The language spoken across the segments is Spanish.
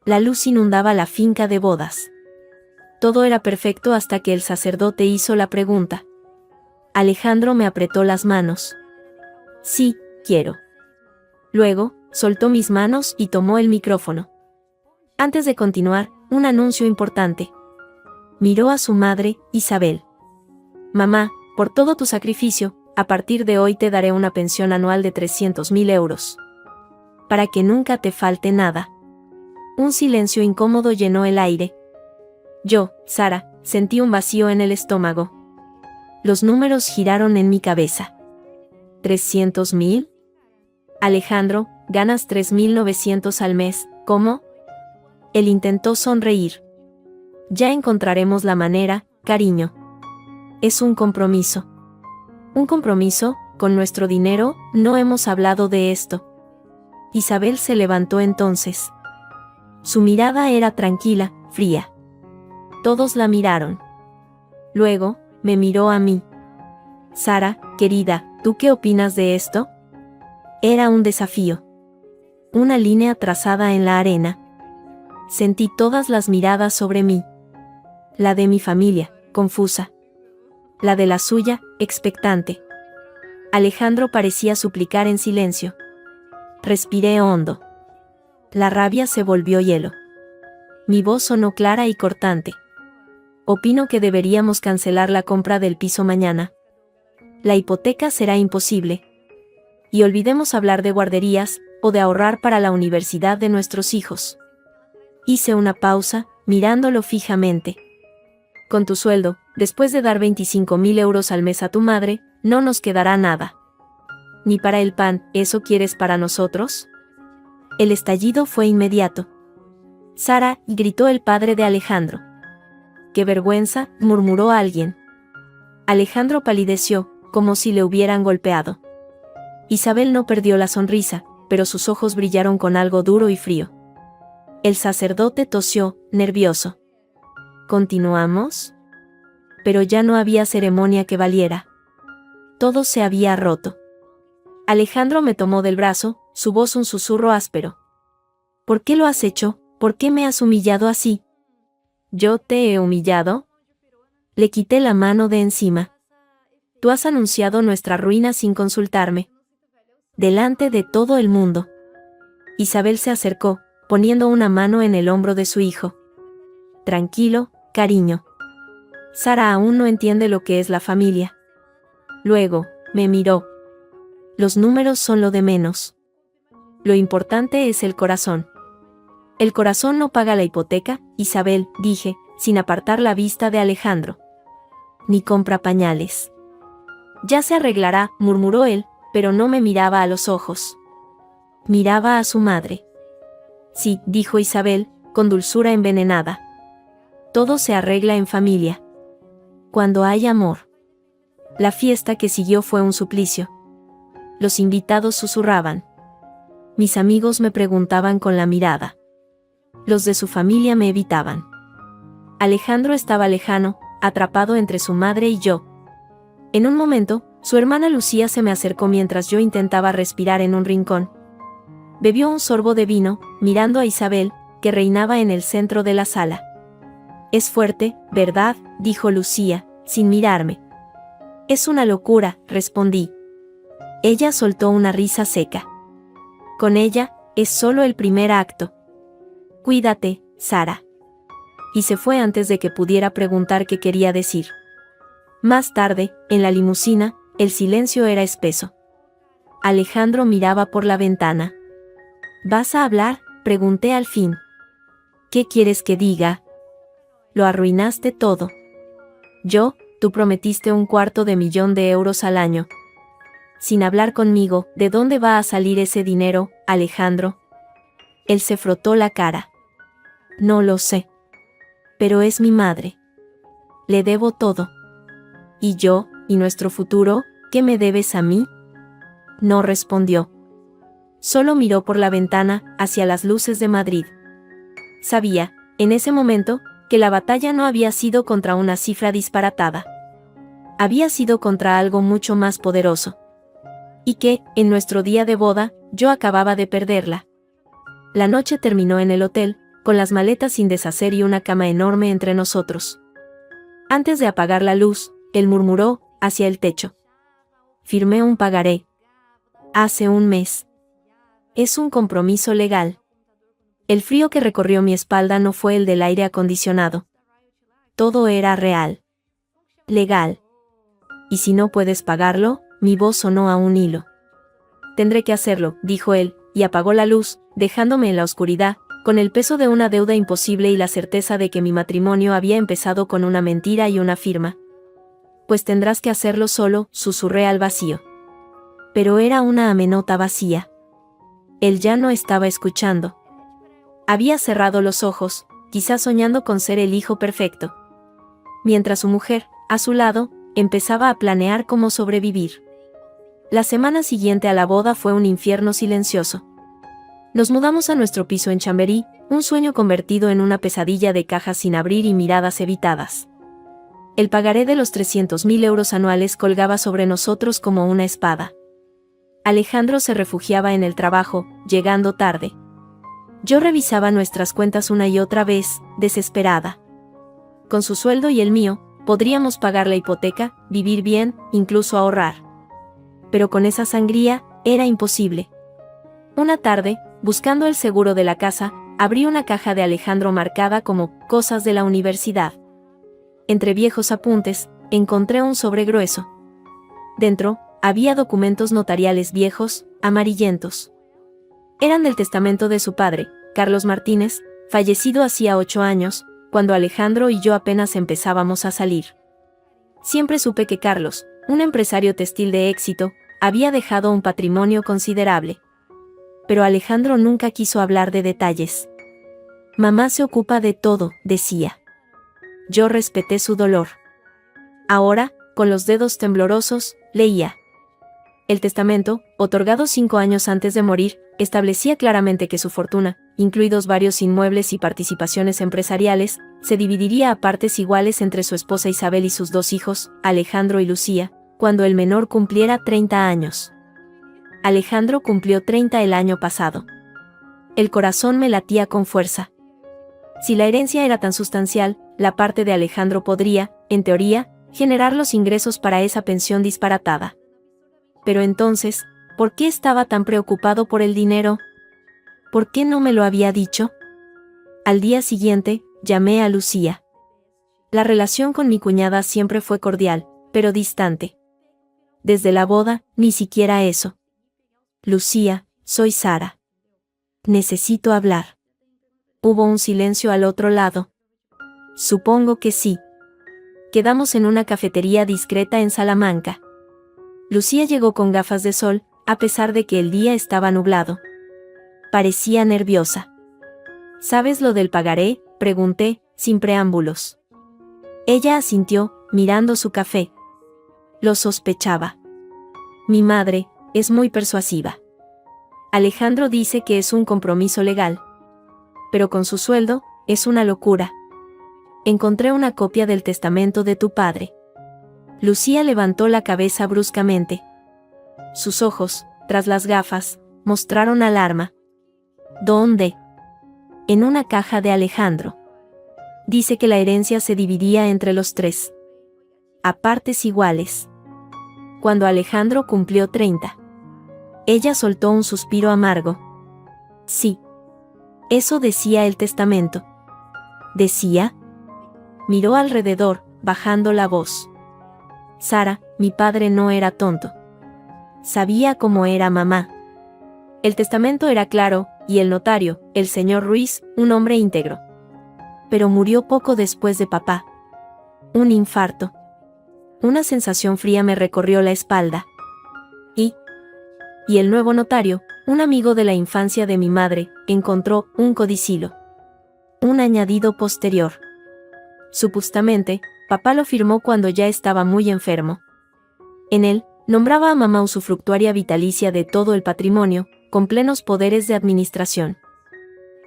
La luz inundaba la finca de bodas. Todo era perfecto hasta que el sacerdote hizo la pregunta. Alejandro me apretó las manos. Sí, quiero. Luego, soltó mis manos y tomó el micrófono. Antes de continuar, un anuncio importante. Miró a su madre, Isabel. Mamá, por todo tu sacrificio, a partir de hoy te daré una pensión anual de 300.000 euros. Para que nunca te falte nada. Un silencio incómodo llenó el aire. Yo, Sara, sentí un vacío en el estómago. Los números giraron en mi cabeza. ¿300.000? Alejandro, ganas 3.900 al mes, ¿cómo? Él intentó sonreír. Ya encontraremos la manera, cariño. Es un compromiso. ¿Un compromiso? Con nuestro dinero, no hemos hablado de esto. Isabel se levantó entonces. Su mirada era tranquila, fría. Todos la miraron. Luego, me miró a mí. Sara, querida, ¿tú qué opinas de esto? Era un desafío. Una línea trazada en la arena. Sentí todas las miradas sobre mí. La de mi familia, confusa. La de la suya, expectante. Alejandro parecía suplicar en silencio. Respiré hondo. La rabia se volvió hielo. Mi voz sonó clara y cortante. Opino que deberíamos cancelar la compra del piso mañana. La hipoteca será imposible. Y olvidemos hablar de guarderías, o de ahorrar para la universidad de nuestros hijos. Hice una pausa, mirándolo fijamente. Con tu sueldo, después de dar 25.000 euros al mes a tu madre, no nos quedará nada. Ni para el pan, ¿eso quieres para nosotros? El estallido fue inmediato. Sara, gritó el padre de Alejandro. ¡Qué vergüenza!, murmuró alguien. Alejandro palideció, como si le hubieran golpeado. Isabel no perdió la sonrisa, pero sus ojos brillaron con algo duro y frío. El sacerdote tosió, nervioso. ¿Continuamos? Pero ya no había ceremonia que valiera. Todo se había roto. Alejandro me tomó del brazo, su voz un susurro áspero. ¿Por qué lo has hecho? ¿Por qué me has humillado así? ¿Yo te he humillado? Le quité la mano de encima. Tú has anunciado nuestra ruina sin consultarme. Delante de todo el mundo. Isabel se acercó, poniendo una mano en el hombro de su hijo. Tranquilo, cariño. Sara aún no entiende lo que es la familia. Luego, me miró. Los números son lo de menos. Lo importante es el corazón. El corazón no paga la hipoteca, Isabel, dije, sin apartar la vista de Alejandro. Ni compra pañales. Ya se arreglará, murmuró él, pero no me miraba a los ojos. Miraba a su madre. Sí, dijo Isabel, con dulzura envenenada. Todo se arregla en familia. Cuando hay amor. La fiesta que siguió fue un suplicio. Los invitados susurraban. Mis amigos me preguntaban con la mirada. Los de su familia me evitaban. Alejandro estaba lejano, atrapado entre su madre y yo. En un momento, su hermana Lucía se me acercó mientras yo intentaba respirar en un rincón. Bebió un sorbo de vino, mirando a Isabel, que reinaba en el centro de la sala. Es fuerte, ¿verdad?, dijo Lucía, sin mirarme. Es una locura, respondí. Ella soltó una risa seca. Con ella, es solo el primer acto. Cuídate, Sara. Y se fue antes de que pudiera preguntar qué quería decir. Más tarde, en la limusina, el silencio era espeso. Alejandro miraba por la ventana. ¿Vas a hablar?, pregunté al fin. ¿Qué quieres que diga? Lo arruinaste todo. Tú prometiste 250.000 euros al año. Sin hablar conmigo, ¿de dónde va a salir ese dinero, Alejandro? Él se frotó la cara. No lo sé. Pero es mi madre. Le debo todo. ¿Y yo, y nuestro futuro, qué me debes a mí? No respondió. Solo miró por la ventana, hacia las luces de Madrid. Sabía, en ese momento, que la batalla no había sido contra una cifra disparatada. Había sido contra algo mucho más poderoso. Y que, en nuestro día de boda, yo acababa de perderla. La noche terminó en el hotel, con las maletas sin deshacer y una cama enorme entre nosotros. Antes de apagar la luz, él murmuró, hacia el techo. Firmé un pagaré. Hace un mes. Es un compromiso legal. El frío que recorrió mi espalda no fue el del aire acondicionado. Todo era real. Legal. Y si no puedes pagarlo, mi voz sonó a un hilo. Tendré que hacerlo, dijo él, y apagó la luz, dejándome en la oscuridad, con el peso de una deuda imposible y la certeza de que mi matrimonio había empezado con una mentira y una firma. Pues tendrás que hacerlo solo, susurré al vacío. Pero era una amenota vacía. Él ya no estaba escuchando. Había cerrado los ojos, quizás soñando con ser el hijo perfecto. Mientras su mujer, a su lado, empezaba a planear cómo sobrevivir. La semana siguiente a la boda fue un infierno silencioso. Nos mudamos a nuestro piso en Chamberí, un sueño convertido en una pesadilla de cajas sin abrir y miradas evitadas. El pagaré de los 300.000 euros anuales colgaba sobre nosotros como una espada. Alejandro se refugiaba en el trabajo, llegando tarde. Yo revisaba nuestras cuentas una y otra vez, desesperada. Con su sueldo y el mío, podríamos pagar la hipoteca, vivir bien, incluso ahorrar. Pero con esa sangría, era imposible. Una tarde, buscando el seguro de la casa, abrí una caja de Alejandro marcada como «Cosas de la universidad». Entre viejos apuntes, encontré un sobre grueso. Dentro, había documentos notariales viejos, amarillentos. Eran del testamento de su padre, Carlos Martínez, fallecido hacía 8 años, cuando Alejandro y yo apenas empezábamos a salir. Siempre supe que Carlos, un empresario textil de éxito, había dejado un patrimonio considerable. Pero Alejandro nunca quiso hablar de detalles. Mamá se ocupa de todo, decía. Yo respeté su dolor. Ahora, con los dedos temblorosos, leía. El testamento, otorgado 5 años antes de morir, establecía claramente que su fortuna, incluidos varios inmuebles y participaciones empresariales, se dividiría a partes iguales entre su esposa Isabel y sus 2 hijos, Alejandro y Lucía, cuando el menor cumpliera 30 años. Alejandro cumplió 30 el año pasado. El corazón me latía con fuerza. Si la herencia era tan sustancial, la parte de Alejandro podría, en teoría, generar los ingresos para esa pensión disparatada. Pero entonces, ¿por qué estaba tan preocupado por el dinero? ¿Por qué no me lo había dicho? Al día siguiente, llamé a Lucía. La relación con mi cuñada siempre fue cordial, pero distante. Desde la boda, ni siquiera eso. Lucía, soy Sara. Necesito hablar. Hubo un silencio al otro lado. Supongo que sí. Quedamos en una cafetería discreta en Salamanca. Lucía llegó con gafas de sol, a pesar de que el día estaba nublado. Parecía nerviosa. ¿Sabes lo del pagaré?, pregunté, sin preámbulos. Ella asintió, mirando su café. Lo sospechaba. Mi madre es muy persuasiva. Alejandro dice que es un compromiso legal. Pero con su sueldo, es una locura. Encontré una copia del testamento de tu padre. Lucía levantó la cabeza bruscamente. Sus ojos, tras las gafas, mostraron alarma. ¿Dónde? En una caja de Alejandro. Dice que la herencia se dividía entre los 3. A partes iguales. Cuando Alejandro cumplió 30. Ella soltó un suspiro amargo. Sí. Eso decía el testamento. ¿Decía? Miró alrededor, bajando la voz. Sara, mi padre no era tonto. Sabía cómo era mamá. El testamento era claro, y el notario, el señor Ruiz, un hombre íntegro. Pero murió poco después de papá. Un infarto. Una sensación fría me recorrió la espalda. Y el nuevo notario, un amigo de la infancia de mi madre, encontró un codicilo. Un añadido posterior. Supuestamente, papá lo firmó cuando ya estaba muy enfermo. En él, nombraba a mamá usufructuaria vitalicia de todo el patrimonio, con plenos poderes de administración.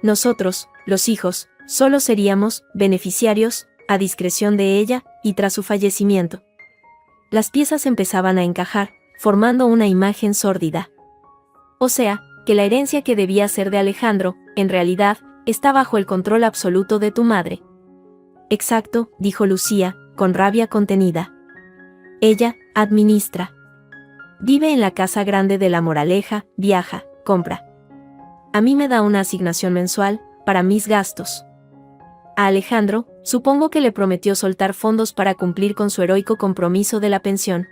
Nosotros, los hijos, solo seríamos beneficiarios, a discreción de ella, y tras su fallecimiento. Las piezas empezaban a encajar, formando una imagen sórdida. O sea, que la herencia que debía ser de Alejandro, en realidad, Está bajo el control absoluto de tu madre. Exacto, dijo Lucía, con rabia contenida. Ella administra. Vive en la casa grande de La Moraleja, viaja, compra. A mí me da una asignación mensual, para mis gastos. A Alejandro, supongo que le prometió soltar fondos para cumplir con su heroico compromiso de la pensión.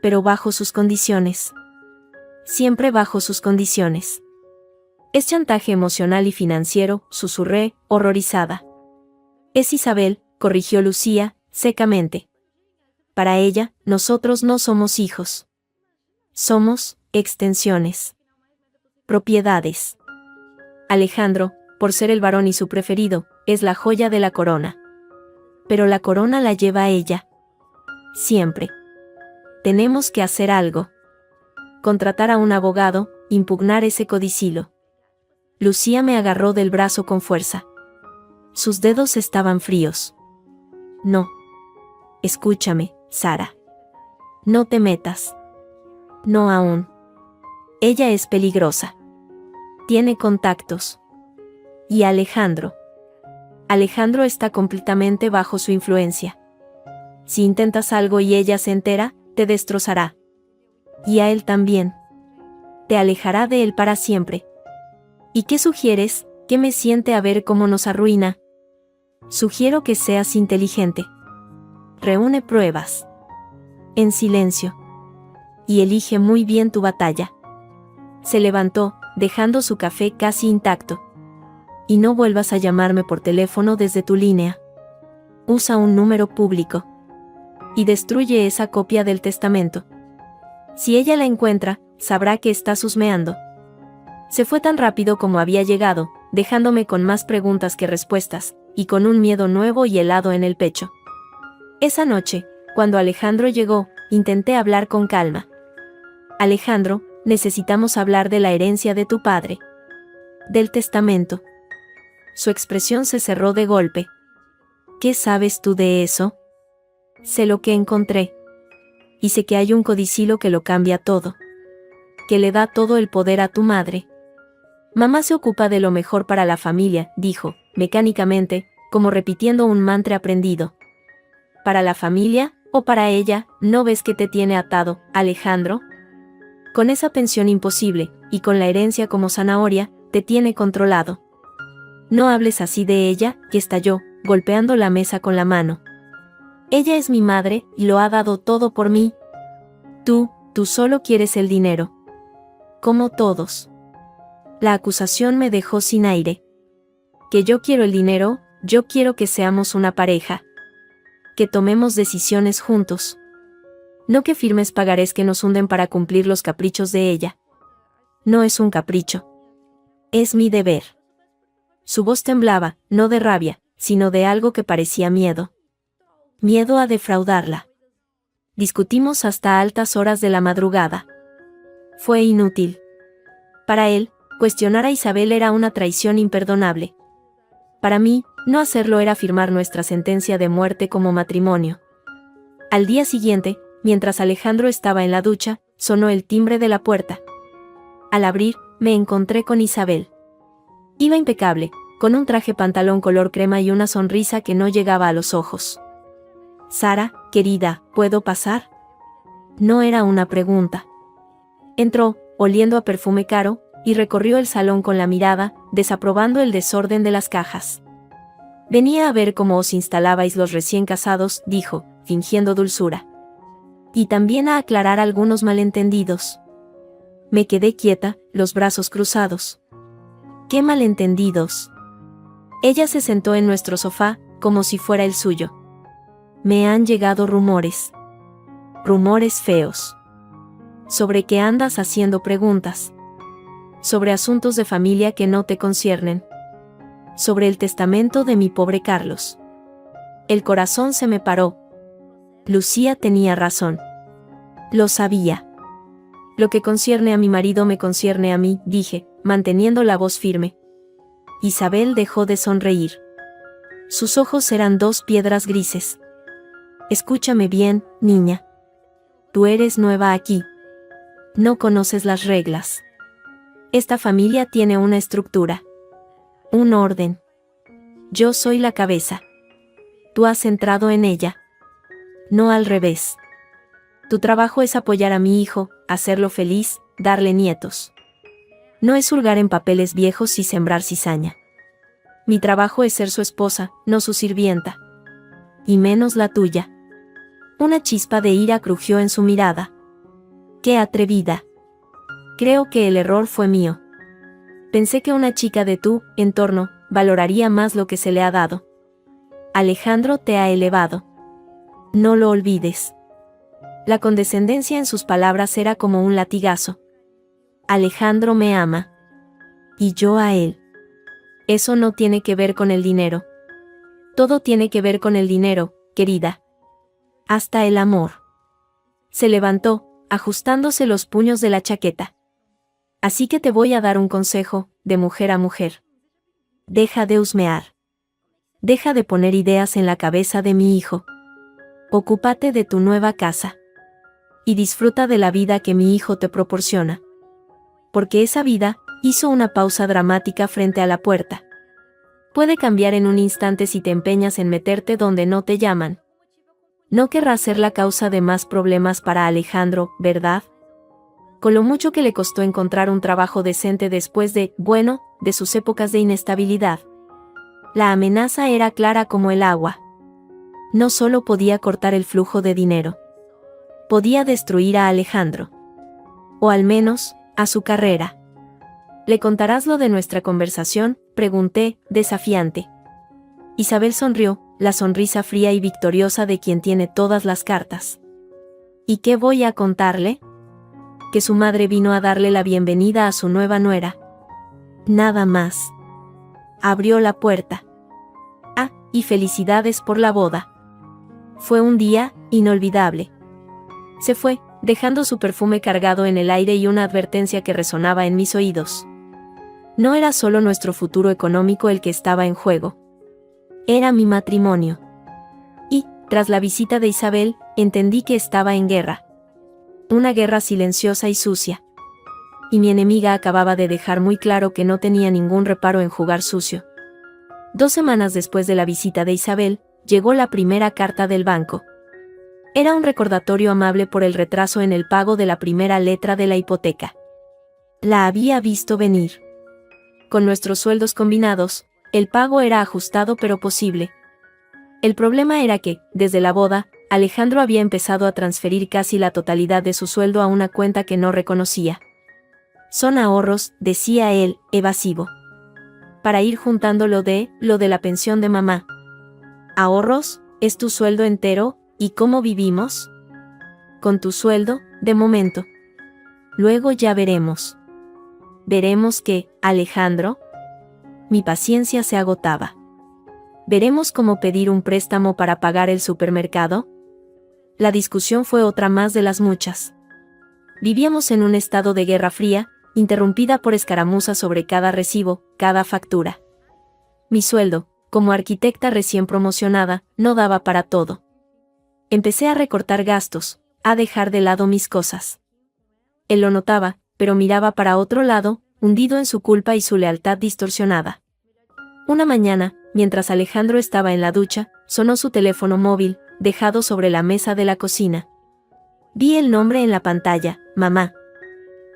Pero bajo sus condiciones. Siempre bajo sus condiciones. Es chantaje emocional y financiero, susurré, horrorizada. Es Isabel, corrigió Lucía, secamente. Para ella, nosotros no somos hijos. Somos extensiones. Propiedades. Alejandro, por ser el varón y su preferido, es la joya de la corona. Pero la corona la lleva ella. Siempre. Tenemos que hacer algo. Contratar a un abogado, impugnar ese codicilo. Lucía me agarró del brazo con fuerza. Sus dedos estaban fríos. No. Escúchame, Sara. No te metas. No aún. Ella es peligrosa. Tiene contactos. Y Alejandro. Alejandro está completamente bajo su influencia. Si intentas algo y ella se entera, te destrozará. Y a él también. Te alejará de él para siempre. ¿Y qué sugieres? ¿Qué me siente a ver cómo nos arruina? Sugiero que seas inteligente. Reúne pruebas. En silencio. Y elige muy bien tu batalla. Se levantó, dejando su café casi intacto. Y no vuelvas a llamarme por teléfono desde tu línea. Usa un número público. Y destruye esa copia del testamento. Si ella la encuentra, sabrá que estás husmeando. Se fue tan rápido como había llegado, dejándome con más preguntas que respuestas, y con un miedo nuevo y helado en el pecho. Esa noche, cuando Alejandro llegó, intenté hablar con calma. Alejandro, necesitamos hablar de la herencia de tu padre. Del testamento. Su expresión se cerró de golpe. ¿Qué sabes tú de eso? Sé lo que encontré. Y sé que hay un codicilo que lo cambia todo. Que le da todo el poder a tu madre. Mamá se ocupa de lo mejor para la familia, dijo, mecánicamente, como repitiendo un mantra aprendido. ¿Para la familia, o para ella, no ves que te tiene atado, Alejandro? Con esa pensión imposible, y con la herencia como zanahoria, te tiene controlado. No hables así de ella, y estalló, golpeando la mesa con la mano. Ella es mi madre, y lo ha dado todo por mí. Tú solo quieres el dinero. Como todos. La acusación me dejó sin aire. Que yo quiero el dinero, yo quiero que seamos una pareja. Que tomemos decisiones juntos. No que firmes pagarés que nos hunden para cumplir los caprichos de ella. No es un capricho. Es mi deber. Su voz temblaba, no de rabia, sino de algo que parecía miedo. Miedo a defraudarla. Discutimos hasta altas horas de la madrugada. Fue inútil. Para él, cuestionar a Isabel era una traición imperdonable. Para mí, no hacerlo era firmar nuestra sentencia de muerte como matrimonio. Al día siguiente, mientras Alejandro estaba en la ducha, sonó el timbre de la puerta. Al abrir, me encontré con Isabel. Iba impecable, con un traje pantalón color crema y una sonrisa que no llegaba a los ojos. Sara, querida, ¿puedo pasar? No era una pregunta. Entró, oliendo a perfume caro, y recorrió el salón con la mirada, desaprobando el desorden de las cajas. Venía a ver cómo os instalabais los recién casados, dijo, fingiendo dulzura. Y también a aclarar algunos malentendidos. Me quedé quieta, los brazos cruzados. ¿Qué malentendidos? Ella se sentó en nuestro sofá, como si fuera el suyo. Me han llegado rumores. Rumores feos. Sobre que andas haciendo preguntas. Sobre asuntos de familia que no te conciernen. Sobre el testamento de mi pobre Carlos. El corazón se me paró. Lucía tenía razón. Lo sabía. Lo que concierne a mi marido me concierne a mí, dije, manteniendo la voz firme. Isabel dejó de sonreír. Sus ojos eran dos piedras grises. Escúchame bien, niña. Tú eres nueva aquí. No conoces las reglas. Esta familia tiene una estructura. Un orden. Yo soy la cabeza. Tú has entrado en ella. No al revés. Tu trabajo es apoyar a mi hijo, hacerlo feliz, darle nietos. No es hurgar en papeles viejos y sembrar cizaña. Mi trabajo es ser su esposa, no su sirvienta. Y menos la tuya. Una chispa de ira crujió en su mirada. ¡Qué atrevida! Creo que el error fue mío. Pensé que una chica de tu entorno valoraría más lo que se le ha dado. Alejandro te ha elevado. No lo olvides. La condescendencia en sus palabras era como un latigazo. Alejandro me ama. Y yo a él. Eso no tiene que ver con el dinero. Todo tiene que ver con el dinero, querida. Hasta el amor. Se levantó, ajustándose los puños de la chaqueta. Así que te voy a dar un consejo, de mujer a mujer. Deja de husmear. Deja de poner ideas en la cabeza de mi hijo. Ocúpate de tu nueva casa. Y disfruta de la vida que mi hijo te proporciona. Porque esa vida hizo una pausa dramática frente a la puerta. Puede cambiar en un instante si te empeñas en meterte donde no te llaman. No querrás ser la causa de más problemas para Alejandro, ¿verdad? Con lo mucho que le costó encontrar un trabajo decente después de sus épocas de inestabilidad. La amenaza era clara como el agua. No solo podía cortar el flujo de dinero. Podía destruir a Alejandro. O al menos, a su carrera. ¿Le contarás lo de nuestra conversación?, pregunté, desafiante. Isabel sonrió, la sonrisa fría y victoriosa de quien tiene todas las cartas. ¿Y qué voy a contarle? Que su madre vino a darle la bienvenida a su nueva nuera. Nada más. Abrió la puerta. Ah, y felicidades por la boda. Fue un día inolvidable. Se fue, dejando su perfume cargado en el aire y una advertencia que resonaba en mis oídos. No era solo nuestro futuro económico el que estaba en juego. Era mi matrimonio. Y, tras la visita de Isabel, entendí que estaba en guerra. Una guerra silenciosa y sucia. Y mi enemiga acababa de dejar muy claro que no tenía ningún reparo en jugar sucio. 2 semanas después de la visita de Isabel, llegó la primera carta del banco. Era un recordatorio amable por el retraso en el pago de la primera letra de la hipoteca. La había visto venir. Con nuestros sueldos combinados, el pago era ajustado pero posible. El problema era que, desde la boda, Alejandro había empezado a transferir casi la totalidad de su sueldo a una cuenta que no reconocía. Son ahorros, decía él, evasivo. Para ir juntando lo de la pensión de mamá. ¿Ahorros? ¿Es tu sueldo entero? ¿Y cómo vivimos? Con tu sueldo, de momento. Luego ya veremos. ¿Veremos qué, Alejandro? Mi paciencia se agotaba. ¿Veremos cómo pedir un préstamo para pagar el supermercado? La discusión fue otra más de las muchas. Vivíamos en un estado de guerra fría, interrumpida por escaramuzas sobre cada recibo, cada factura. Mi sueldo, como arquitecta recién promocionada, no daba para todo. Empecé a recortar gastos, a dejar de lado mis cosas. Él lo notaba, pero miraba para otro lado, hundido en su culpa y su lealtad distorsionada. Una mañana, mientras Alejandro estaba en la ducha, sonó su teléfono móvil, dejado sobre la mesa de la cocina. Vi el nombre en la pantalla, mamá.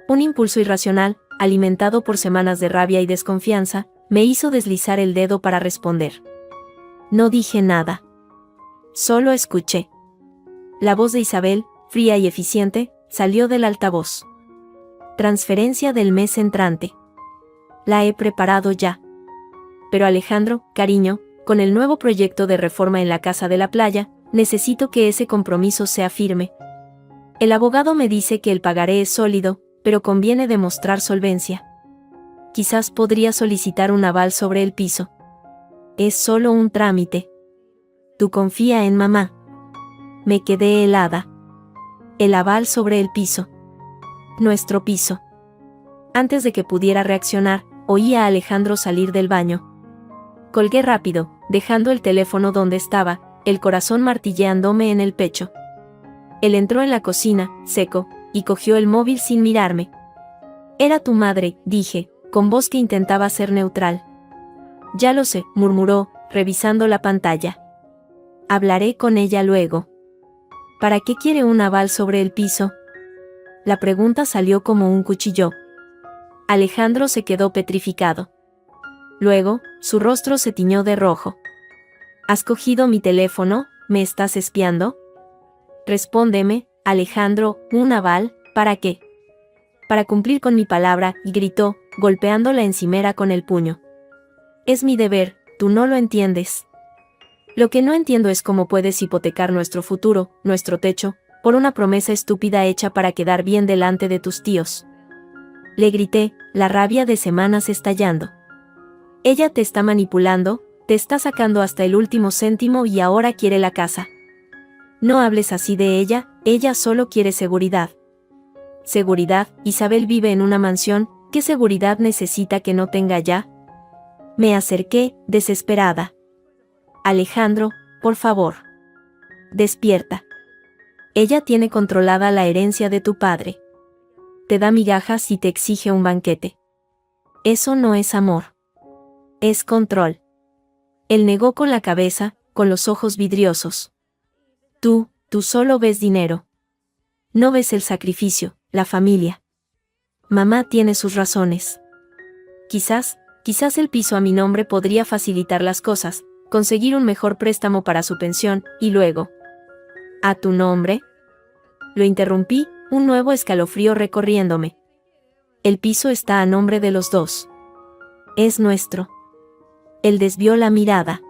Un impulso irracional, alimentado por semanas de rabia y desconfianza, me hizo deslizar el dedo para responder. No dije nada. Solo escuché. La voz de Isabel, fría y eficiente, salió del altavoz. Transferencia del mes entrante. La he preparado ya. Pero Alejandro, cariño, con el nuevo proyecto de reforma en la casa de la playa, necesito que ese compromiso sea firme. El abogado me dice que el pagaré es sólido, pero conviene demostrar solvencia. Quizás podría solicitar un aval sobre el piso. Es solo un trámite. Tú confía en mamá. Me quedé helada. El aval sobre el piso. Nuestro piso. Antes de que pudiera reaccionar, oí a Alejandro salir del baño. Colgué rápido, dejando el teléfono donde estaba, el corazón martilleándome en el pecho. Él entró en la cocina, seco, y cogió el móvil sin mirarme. Era tu madre, dije, con voz que intentaba ser neutral. Ya lo sé, murmuró, revisando la pantalla. Hablaré con ella luego. ¿Para qué quiere un aval sobre el piso? La pregunta salió como un cuchillo. Alejandro se quedó petrificado. Luego, su rostro se tiñó de rojo. ¿Has cogido mi teléfono? ¿Me estás espiando? Respóndeme, Alejandro, ¿un aval? ¿Para qué? Para cumplir con mi palabra, y gritó, golpeando la encimera con el puño. Es mi deber, tú no lo entiendes. Lo que no entiendo es cómo puedes hipotecar nuestro futuro, nuestro techo, por una promesa estúpida hecha para quedar bien delante de tus tíos. Le grité, la rabia de semanas estallando. Ella te está manipulando, te está sacando hasta el último céntimo y ahora quiere la casa. No hables así de ella solo quiere seguridad. Seguridad, Isabel vive en una mansión, ¿qué seguridad necesita que no tenga ya? Me acerqué, desesperada. Alejandro, por favor. Despierta. Ella tiene controlada la herencia de tu padre. Te da migajas y te exige un banquete. Eso no es amor. Es control. Él negó con la cabeza, con los ojos vidriosos. Tú solo ves dinero. No ves el sacrificio, la familia. Mamá tiene sus razones. Quizás el piso a mi nombre podría facilitar las cosas, conseguir un mejor préstamo para su pensión, y luego. ¿A tu nombre? Lo interrumpí, un nuevo escalofrío recorriéndome. El piso está a nombre de los dos. Es nuestro. Él desvió la mirada.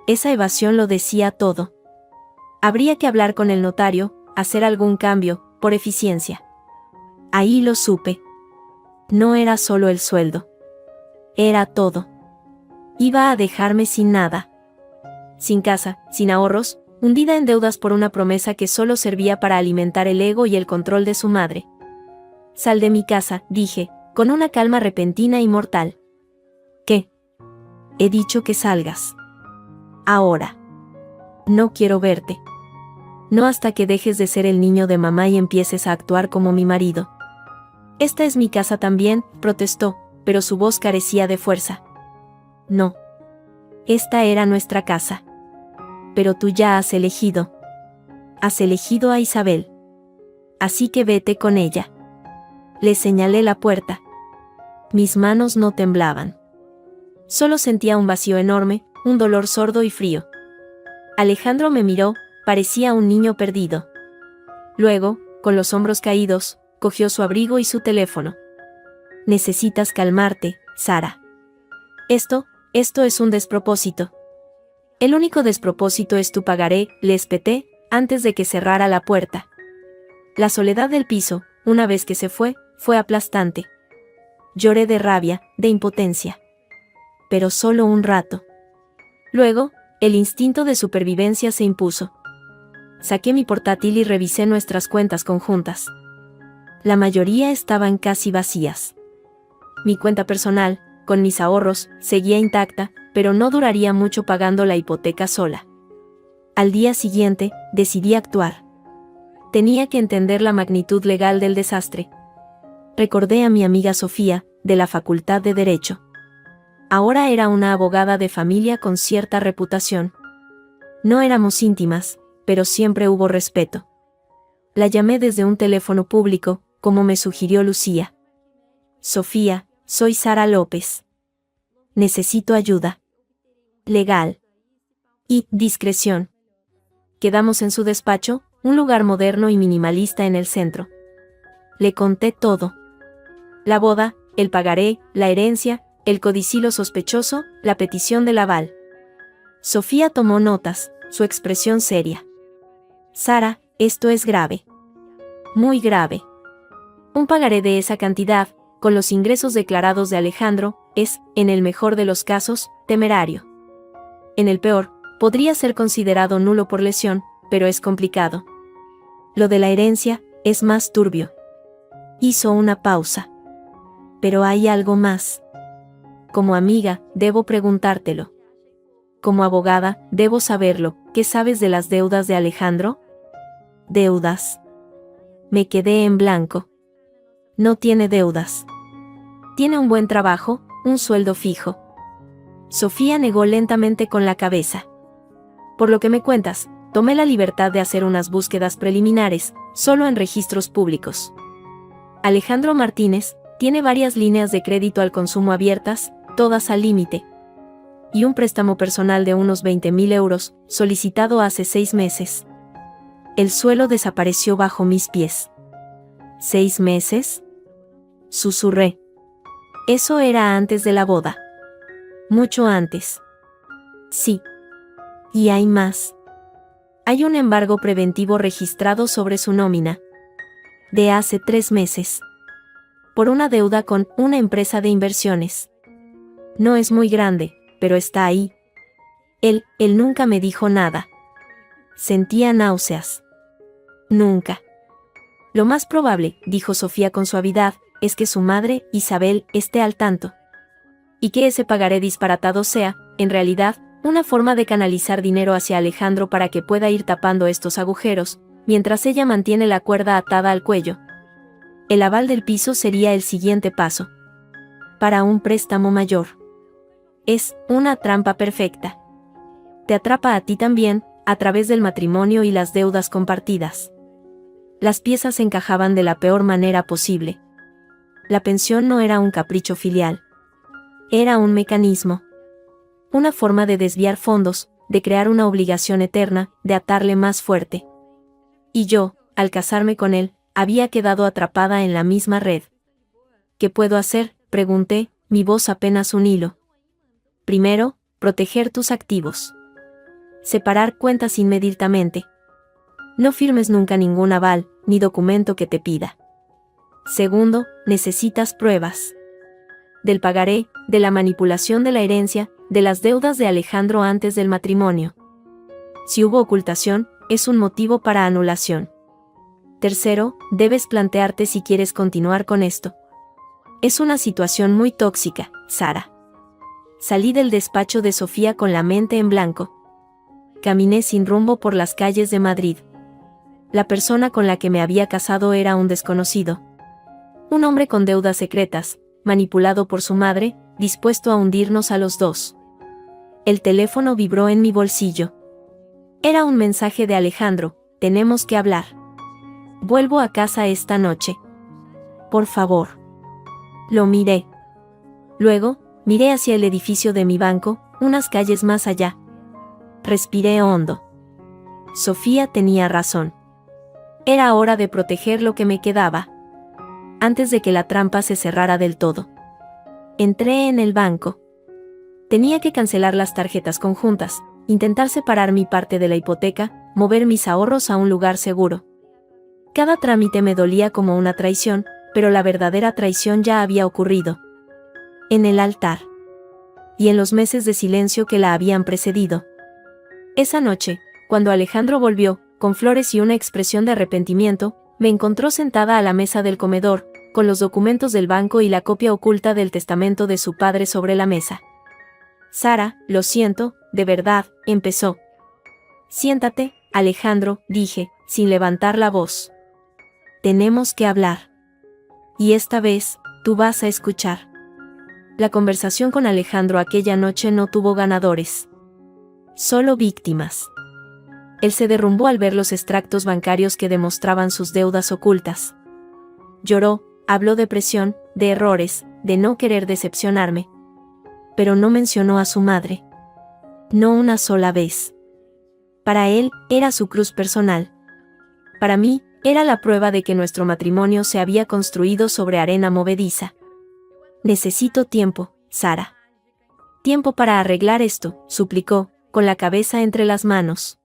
Esa evasión lo decía todo. Habría que hablar con el notario, hacer algún cambio, por eficiencia. Ahí lo supe. No era solo el sueldo. Era todo. Iba a dejarme sin nada. Sin casa, sin ahorros, hundida en deudas por una promesa que solo servía para alimentar el ego y el control de su madre. Sal de mi casa, dije, con una calma repentina y mortal. ¿Qué? He dicho que salgas. Ahora. No quiero verte. No hasta que dejes de ser el niño de mamá y empieces a actuar como mi marido. Esta es mi casa también, protestó, pero su voz carecía de fuerza. No. Esta era nuestra casa. Pero tú ya has elegido. Has elegido a Isabel. Así que vete con ella. Le señalé la puerta. Mis manos no temblaban. Solo sentía un vacío enorme, un dolor sordo y frío. Alejandro me miró, parecía un niño perdido. Luego, con los hombros caídos, cogió su abrigo y su teléfono. Necesitas calmarte, Sara. Esto es un despropósito. El único despropósito es tu pagaré, le espeté, antes de que cerrara la puerta. La soledad del piso, una vez que se fue aplastante. Lloré de rabia, de impotencia. Pero solo un rato. Luego, el instinto de supervivencia se impuso. Saqué mi portátil y revisé nuestras cuentas conjuntas. La mayoría estaban casi vacías. Mi cuenta personal, con mis ahorros, seguía intacta, pero no duraría mucho pagando la hipoteca sola. Al día siguiente, decidí actuar. Tenía que entender la magnitud legal del desastre. Recordé a mi amiga Sofía, de la Facultad de Derecho. Ahora era una abogada de familia con cierta reputación. No éramos íntimas, pero siempre hubo respeto. La llamé desde un teléfono público, como me sugirió Lucía. Sofía, soy Sara López. Necesito ayuda. Legal. Y discreción. Quedamos en su despacho, un lugar moderno y minimalista en el centro. Le conté todo. La boda, el pagaré, la herencia, el codicilo sospechoso, la petición del aval. Sofía tomó notas, su expresión seria. Sara, esto es grave. Muy grave. Un pagaré de esa cantidad, con los ingresos declarados de Alejandro, es, en el mejor de los casos, temerario. En el peor, podría ser considerado nulo por lesión, pero es complicado. Lo de la herencia, es más turbio. Hizo una pausa. Pero hay algo más. Como amiga, debo preguntártelo. Como abogada, debo saberlo. ¿Qué sabes de las deudas de Alejandro? ¿Deudas? Me quedé en blanco. No tiene deudas. Tiene un buen trabajo, un sueldo fijo. Sofía negó lentamente con la cabeza. Por lo que me cuentas, tomé la libertad de hacer unas búsquedas preliminares, solo en registros públicos. Alejandro Martínez tiene varias líneas de crédito al consumo abiertas, todas al límite. Y un préstamo personal de unos 20.000 euros, solicitado hace 6 meses. El suelo desapareció bajo mis pies. ¿6 meses? Susurré. Eso era antes de la boda. Mucho antes. Sí. Y hay más. Hay un embargo preventivo registrado sobre su nómina. De hace 3 meses. Por una deuda con una empresa de inversiones. No es muy grande, pero está ahí. Él nunca me dijo nada. Sentía náuseas. Nunca. Lo más probable, dijo Sofía con suavidad, es que su madre, Isabel, esté al tanto. Y que ese pagaré disparatado sea, en realidad, una forma de canalizar dinero hacia Alejandro para que pueda ir tapando estos agujeros, mientras ella mantiene la cuerda atada al cuello. El aval del piso sería el siguiente paso. Para un préstamo mayor. Es una trampa perfecta. Te atrapa a ti también, a través del matrimonio y las deudas compartidas. Las piezas encajaban de la peor manera posible. La pensión no era un capricho filial. Era un mecanismo. Una forma de desviar fondos, de crear una obligación eterna, de atarle más fuerte. Y yo, al casarme con él, había quedado atrapada en la misma red. ¿Qué puedo hacer?, pregunté, mi voz apenas un hilo. Primero, proteger tus activos. Separar cuentas inmediatamente. No firmes nunca ningún aval, ni documento que te pida. Segundo, necesitas pruebas. Del pagaré, de la manipulación de la herencia, de las deudas de Alejandro antes del matrimonio. Si hubo ocultación, es un motivo para anulación. Tercero, debes plantearte si quieres continuar con esto. Es una situación muy tóxica, Sara. Salí del despacho de Sofía con la mente en blanco. Caminé sin rumbo por las calles de Madrid. La persona con la que me había casado era un desconocido. Un hombre con deudas secretas, manipulado por su madre, dispuesto a hundirnos a los dos. El teléfono vibró en mi bolsillo. Era un mensaje de Alejandro: tenemos que hablar. Vuelvo a casa esta noche. Por favor. Lo miré. Luego, miré hacia el edificio de mi banco, unas calles más allá. Respiré hondo. Sofía tenía razón. Era hora de proteger lo que me quedaba. Antes de que la trampa se cerrara del todo. Entré en el banco. Tenía que cancelar las tarjetas conjuntas, intentar separar mi parte de la hipoteca, mover mis ahorros a un lugar seguro. Cada trámite me dolía como una traición, pero la verdadera traición ya había ocurrido. En el altar. Y en los meses de silencio que la habían precedido. Esa noche, cuando Alejandro volvió, con flores y una expresión de arrepentimiento, me encontró sentada a la mesa del comedor, con los documentos del banco y la copia oculta del testamento de su padre sobre la mesa. Sara, lo siento, de verdad, empezó. Siéntate, Alejandro, dije, sin levantar la voz. Tenemos que hablar. Y esta vez, tú vas a escuchar. La conversación con Alejandro aquella noche no tuvo ganadores. Solo víctimas. Él se derrumbó al ver los extractos bancarios que demostraban sus deudas ocultas. Lloró, habló de presión, de errores, de no querer decepcionarme. Pero no mencionó a su madre. No una sola vez. Para él, era su cruz personal. Para mí, era la prueba de que nuestro matrimonio se había construido sobre arena movediza. Necesito tiempo, Sara. Tiempo para arreglar esto, suplicó, con la cabeza entre las manos.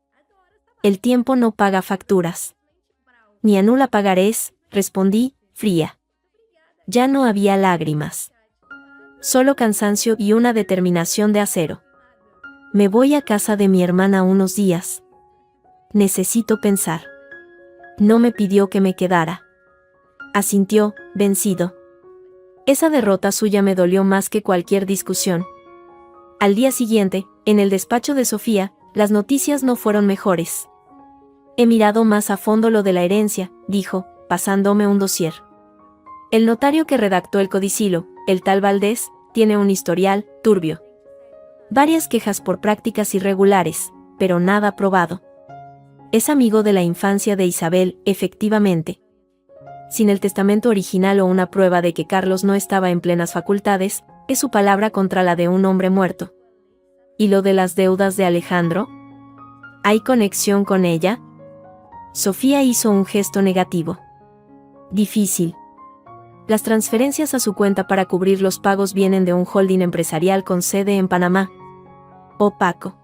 El tiempo no paga facturas. Ni anula pagarés, respondí, fría. Ya no había lágrimas. Solo cansancio y una determinación de acero. Me voy a casa de mi hermana unos días. Necesito pensar. No me pidió que me quedara. Asintió, vencido. Esa derrota suya me dolió más que cualquier discusión. Al día siguiente, en el despacho de Sofía, las noticias no fueron mejores. He mirado más a fondo lo de la herencia, dijo, pasándome un dossier. El notario que redactó el codicilo, el tal Valdés, tiene un historial turbio. Varias quejas por prácticas irregulares, pero nada probado. Es amigo de la infancia de Isabel, efectivamente. Sin el testamento original o una prueba de que Carlos no estaba en plenas facultades, es su palabra contra la de un hombre muerto. ¿Y lo de las deudas de Alejandro? ¿Hay conexión con ella? Sofía hizo un gesto negativo. Difícil. Las transferencias a su cuenta para cubrir los pagos vienen de un holding empresarial con sede en Panamá. Opaco.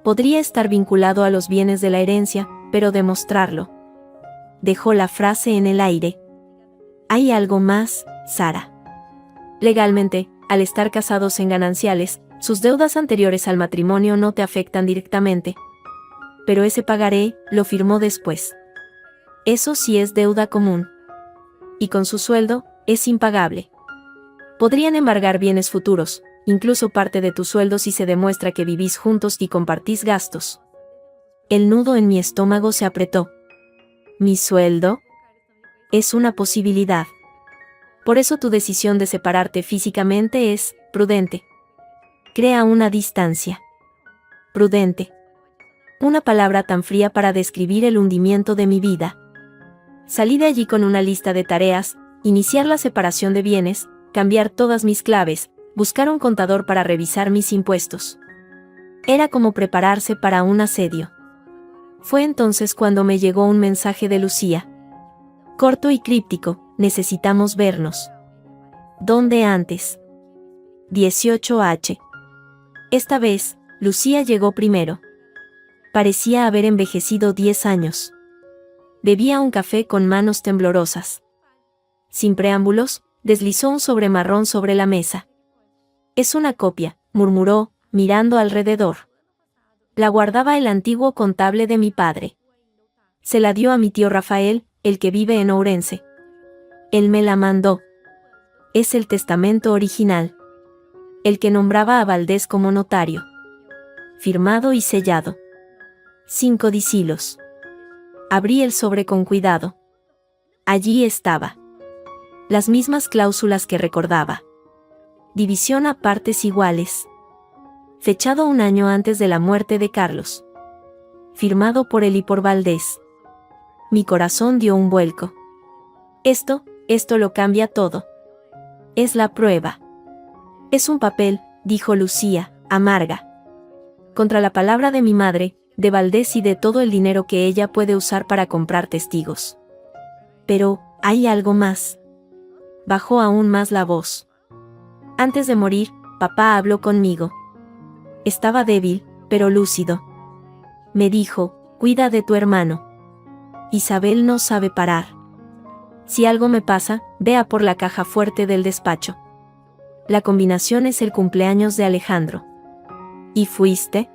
Podría estar vinculado a los bienes de la herencia, pero demostrarlo. Dejó la frase en el aire. ¿Hay algo más, Sara? Legalmente, al estar casados en gananciales, sus deudas anteriores al matrimonio no te afectan directamente. Pero ese pagaré, lo firmó después. Eso sí es deuda común. Y con su sueldo, es impagable. Podrían embargar bienes futuros, incluso parte de tu sueldo si se demuestra que vivís juntos y compartís gastos. El nudo en mi estómago se apretó. ¿Mi sueldo? Es una posibilidad. Por eso tu decisión de separarte físicamente es prudente. Crea una distancia. Prudente. Una palabra tan fría para describir el hundimiento de mi vida. Salí de allí con una lista de tareas, iniciar la separación de bienes, cambiar todas mis claves, buscar un contador para revisar mis impuestos. Era como prepararse para un asedio. Fue entonces cuando me llegó un mensaje de Lucía. Corto y críptico, necesitamos vernos. ¿Dónde antes? 18H. Esta vez, Lucía llegó primero. Parecía haber envejecido 10 años. Bebía un café con manos temblorosas. Sin preámbulos, deslizó un sobre marrón sobre la mesa. Es una copia, murmuró, mirando alrededor. La guardaba el antiguo contable de mi padre. Se la dio a mi tío Rafael, el que vive en Ourense. Él me la mandó. Es el testamento original. El que nombraba a Valdés como notario. Firmado y sellado. 5 codicilos. Abrí el sobre con cuidado. Allí estaba. Las mismas cláusulas que recordaba. División a partes iguales. Fechado un año antes de la muerte de Carlos. Firmado por él y por Valdés. Mi corazón dio un vuelco. Esto lo cambia todo. Es la prueba. Es un papel, dijo Lucía, amarga. Contra la palabra de mi madre, de Valdés y de todo el dinero que ella puede usar para comprar testigos. Pero, hay algo más. Bajó aún más la voz. Antes de morir, papá habló conmigo. Estaba débil, pero lúcido. Me dijo, cuida de tu hermano. Isabel no sabe parar. Si algo me pasa, ve a por la caja fuerte del despacho. La combinación es el cumpleaños de Alejandro. ¿Y fuiste?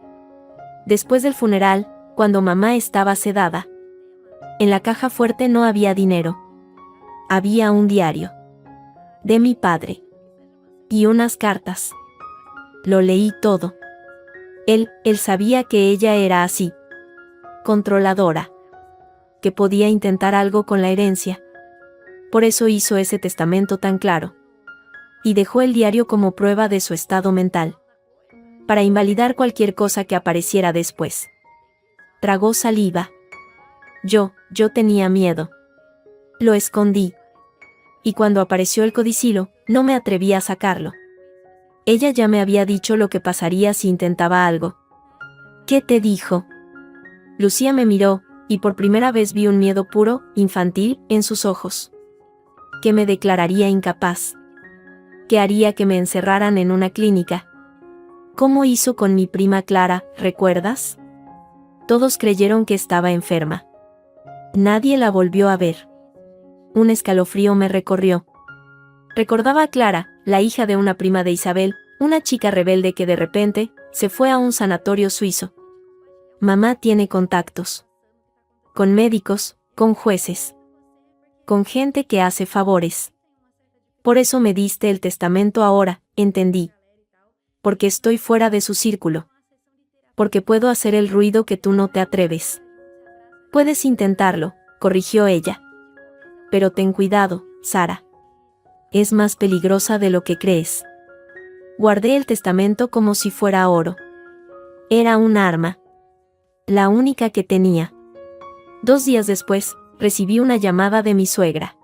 Después del funeral, cuando mamá estaba sedada. En la caja fuerte no había dinero. Había un diario. De mi padre. Y unas cartas. Lo leí todo. Él sabía que ella era así. Controladora. Que podía intentar algo con la herencia. Por eso hizo ese testamento tan claro. Y dejó el diario como prueba de su estado mental. Para invalidar cualquier cosa que apareciera después. Tragó saliva. Yo tenía miedo. Lo escondí. Y cuando apareció el codicilo, no me atreví a sacarlo. Ella ya me había dicho lo que pasaría si intentaba algo. ¿Qué te dijo? Lucía me miró, y por primera vez vi un miedo puro, infantil, en sus ojos. Que me declararía incapaz. Que haría que me encerraran en una clínica. ¿Cómo hizo con mi prima Clara, recuerdas? Todos creyeron que estaba enferma. Nadie la volvió a ver. Un escalofrío me recorrió. Recordaba a Clara, la hija de una prima de Isabel, una chica rebelde que de repente se fue a un sanatorio suizo. Mamá tiene contactos. Con médicos, con jueces. Con gente que hace favores. Por eso me diste el testamento ahora, entendí. Porque estoy fuera de su círculo. Porque puedo hacer el ruido que tú no te atreves. Puedes intentarlo, corrigió ella. Pero ten cuidado, Sara. Es más peligrosa de lo que crees. Guardé el testamento como si fuera oro. Era un arma. La única que tenía. 2 días después, recibí una llamada de mi suegra.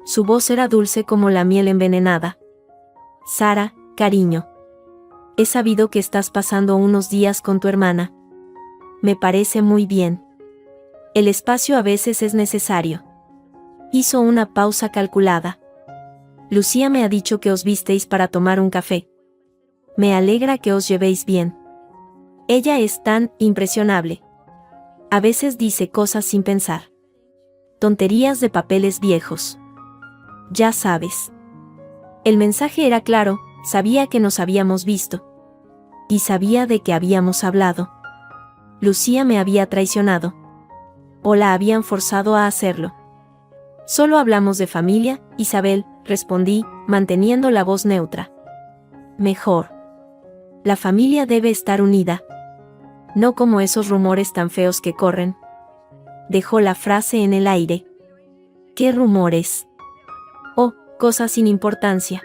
Su voz era dulce como la miel envenenada. Sara, cariño. He sabido que estás pasando unos días con tu hermana. Me parece muy bien. El espacio a veces es necesario. Hizo una pausa calculada. Lucía me ha dicho que os visteis para tomar un café. Me alegra que os llevéis bien. Ella es tan impresionable. A veces dice cosas sin pensar. Tonterías de papeles viejos. Ya sabes. El mensaje era claro, sabía que nos habíamos visto. Y sabía de que habíamos hablado. Lucía me había traicionado. O la habían forzado a hacerlo. Solo hablamos de familia, Isabel, respondí, manteniendo la voz neutra. Mejor. La familia debe estar unida. No como esos rumores tan feos que corren. Dejó la frase en el aire. ¿Qué rumores? Oh, cosas sin importancia.